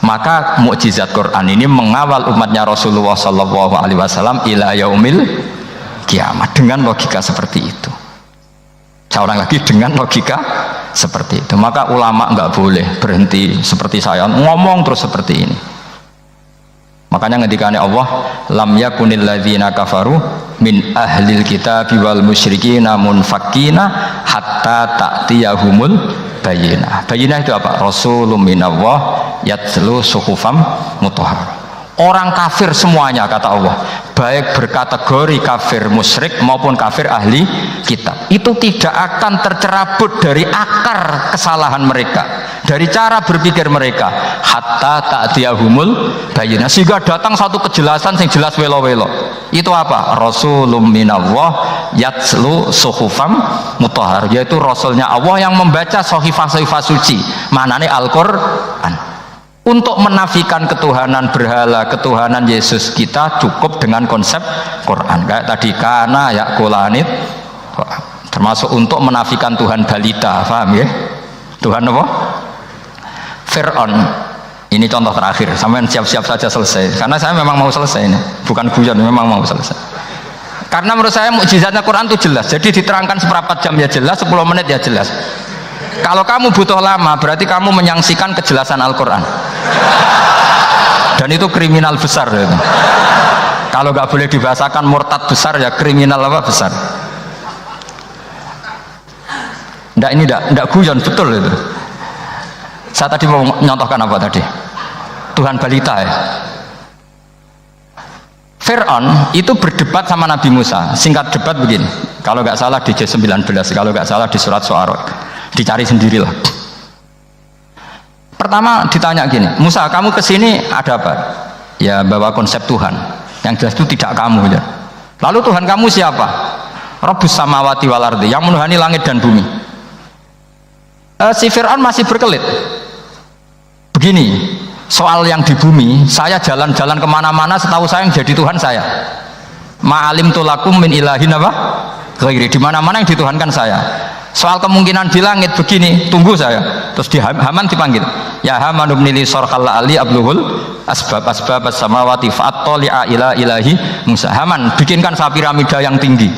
Maka mukjizat Quran ini mengawal umatnya Rasulullah SAW ila yaumil kiamat dengan logika seperti itu. Saya ulang lagi, dengan logika seperti itu. Maka ulama nggak boleh berhenti seperti saya ngomong terus seperti ini. Makanya ngendikane Allah, lam yakunil ladzina kafaru min ahlil kitabi wal musyrikina munfakina hatta ta'tiyahumul bayyinah. Bayyinah itu apa? Rasulun minallah yatslu suhufam mutahharah. Orang kafir semuanya, kata Allah, baik berkategori kafir musyrik maupun kafir ahli kitab, itu tidak akan tercerabut dari akar kesalahan mereka, dari cara berpikir mereka, hatta ta'tiyahumul bayyinah, sehingga datang satu kejelasan yang jelas welo-welo. Itu apa? Rasulun minallah yatslu suhufam mutahharah, yaitu rasulnya Allah yang membaca sahifah-sahifah suci, manane Al-Qur'an. Untuk menafikan ketuhanan berhala, ketuhanan Yesus, kita cukup dengan konsep Quran. Kayak tadi, kana yakulanit, termasuk untuk menafikan Tuhan balita, paham ya? Tuhan apa? Fir'aun. Ini contoh terakhir, sampai siap-siap saja selesai. Karena saya memang mau selesai ini, bukan guyon, memang mau selesai. Karena menurut saya mukjizatnya Quran itu jelas. Jadi diterangkan seperempat jam ya jelas, 10 menit ya jelas. Kalau kamu butuh lama, berarti kamu menyaksikan kejelasan Al-Quran, dan itu kriminal besar ya. Kalau nggak boleh dibahasakan murtad besar, ya kriminal apa besar. Nggak, ini nggak guyon, betul itu. Saya tadi mau nyontohkan apa tadi? Tuhan balita ya. Fir'aun itu berdebat sama Nabi Musa. Singkat debat begini, Kalau nggak salah di juz 19, kalau nggak salah di surat Syu'ara. Dicari sendirilah. Pertama ditanya gini, Musa kamu kesini ada apa? Ya bawa konsep Tuhan. Yang jelas itu tidak kamu ya. Lalu Tuhan kamu siapa? Rabbus samawati wal ardi, yang menuhani langit dan bumi. Si Fir'aun masih berkelit. Begini, soal yang di bumi, saya jalan-jalan kemana-mana, setahu saya yang jadi Tuhan saya. Ma'alim tulakum min ilahin apa? Ghairi, di mana-mana yang dituhankan saya. Soal kemungkinan di langit begini, tunggu saya. Terus di Haman dipanggil, ya Haman ibnili sorqal ali abluhul asbab as-samawati fa'attali'a ila ilahi Musa. Haman, bikinkan saya piramida yang tinggi.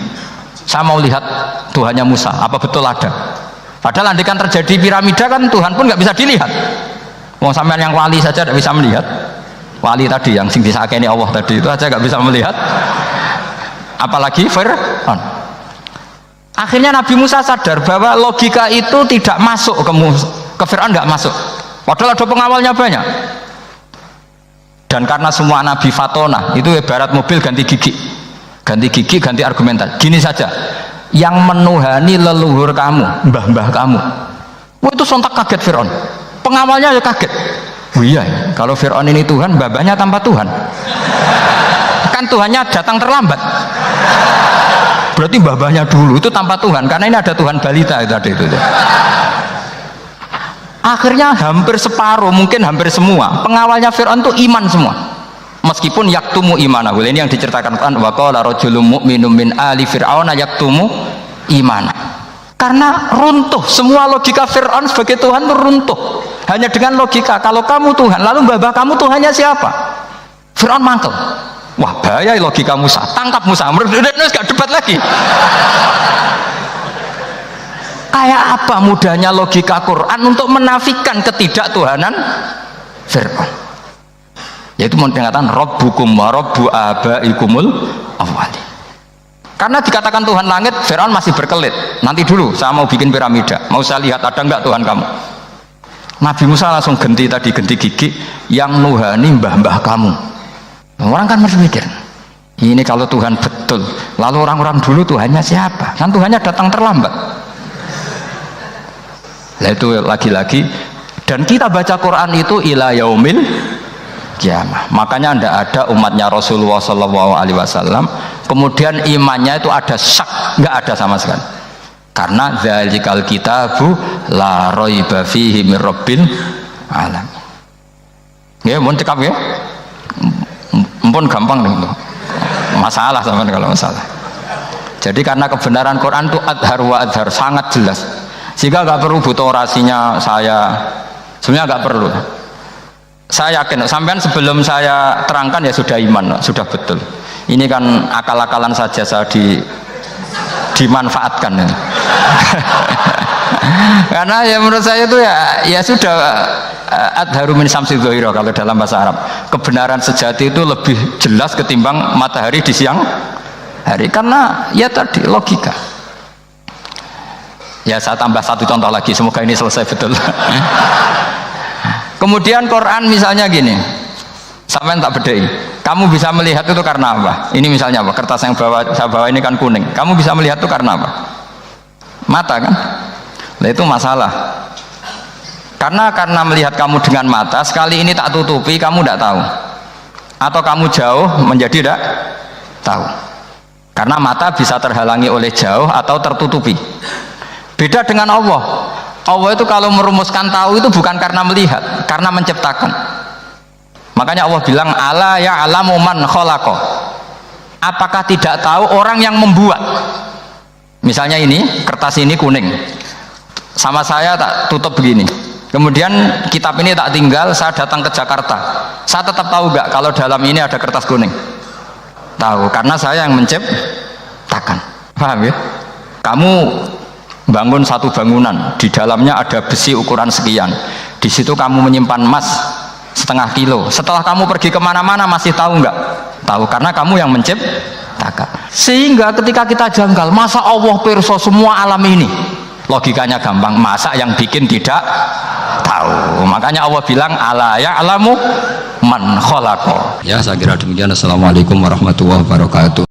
Saya mau lihat Tuhannya Musa, apa betul ada? Padahal andaikan terjadi piramida kan Tuhan pun nggak bisa dilihat. Wong sampean yang wali saja tidak bisa melihat. Wali tadi yang sing disakeni Allah tadi itu aja nggak bisa melihat. Apalagi Fir'aun. Akhirnya Nabi Musa sadar bahwa logika itu tidak masuk ke Fir'aun, nggak masuk. Padahal ada pengawalnya banyak. Dan karena semua Nabi fatona itu ibarat mobil ganti gigi, ganti argumentasi. Gini saja, yang menuhani leluhur kamu, mbah-mbah kamu, itu sontak kaget Fir'aun. Pengawalnya ya kaget. Oh iya, kalau Fir'aun ini Tuhan, mbah-mbahnya tanpa Tuhan. Kan Tuhannya datang terlambat. Berarti mbah-mbahnya dulu itu tanpa Tuhan, karena ini ada Tuhan balita tadi itu. Akhirnya hampir separuh, mungkin hampir semua pengawalnya Fir'aun itu iman semua. Meskipun yaktumu imanahu, ini yang diceritakan Quran, wa qala rajulun mu'minun min ali fir'auna yaktumu imana. Karena runtuh semua logika Fir'aun sebagai Tuhan itu runtuh. Hanya dengan logika kalau kamu Tuhan, lalu mbah kamu Tuhannya siapa? Fir'aun mangkel. Wah bahaya logika Musa, tangkap Musa, gak debat lagi. Kayak apa mudahnya logika Quran untuk menafikan ketidaktuhanan Fir'aun. Yaitu mengatakan Rabbukum wa Rabbu abaikumul awwali. Karena dikatakan Tuhan langit, Fir'aun masih berkelit. Nanti dulu saya mau bikin piramida, mau saya lihat ada enggak Tuhan kamu. Nabi Musa langsung ganti gigi, yang nuhani mbah-mbah kamu. Orang kan berpikir, ini kalau Tuhan betul, lalu orang-orang dulu Tuhannya siapa? Kan Tuhannya datang terlambat. Nah itu lagi-lagi, dan kita baca Quran itu ila yaumil kiamah. Makanya tidak ada umatnya Rasulullah SAW kemudian imannya itu ada syak, nggak ada sama sekali. Karena dzalikal kitabu la raiba fihi mir rabbil alamin. Ya, mohon cekap ya. Ampun gampang dong. Masalah sama kalau masalah. Jadi karena kebenaran Quran itu adhar wa adhar, sangat jelas. Sehingga nggak perlu butuh orasinya saya. Sebenarnya nggak perlu. Saya yakin sampean sebelum saya terangkan ya sudah iman, sudah betul. Ini kan akal-akalan saja saya dimanfaatkan. Karena ya menurut saya itu ya sudah adharu min samsi dhahira kalau dalam bahasa Arab. Kebenaran sejati itu lebih jelas ketimbang matahari di siang hari, karena ya tadi logika. Ya saya tambah satu contoh lagi, semoga ini selesai betul. Kemudian Quran misalnya gini, sampai tak bedai, kamu bisa melihat itu karena apa? Ini misalnya apa? Kertas yang saya bawa ini kan kuning, kamu bisa melihat itu karena apa? Mata kan? Nah itu masalah. Karena melihat kamu dengan mata, sekali ini tak tutupi, kamu tidak tahu. Atau kamu jauh menjadi tidak tahu. Karena mata bisa terhalangi oleh jauh atau tertutupi. Beda dengan Allah. Allah itu kalau merumuskan tahu itu bukan karena melihat, karena menciptakan. Makanya Allah bilang ala ya'lamu man khalaqa. Apakah tidak tahu orang yang membuat? Misalnya ini, kertas ini kuning. Sama saya tak tutup begini. Kemudian kitab ini tak tinggal, saya datang ke Jakarta. Saya tetap tahu nggak kalau dalam ini ada kertas kuning? Tahu, karena saya yang menciptakan. Paham ya? Kamu bangun satu bangunan, di dalamnya ada besi ukuran sekian. Di situ kamu menyimpan emas setengah kilo. Setelah kamu pergi kemana-mana masih tahu nggak? Tahu, karena kamu yang menciptakan. Sehingga ketika kita janggal, masa Allah pirsa semua alam ini? Logikanya gampang, masa yang bikin tidak tahu. Makanya Allah bilang ala ya'lamu man khalaqa. Ya saya kira demikian. Assalamualaikum warahmatullahi wabarakatuh.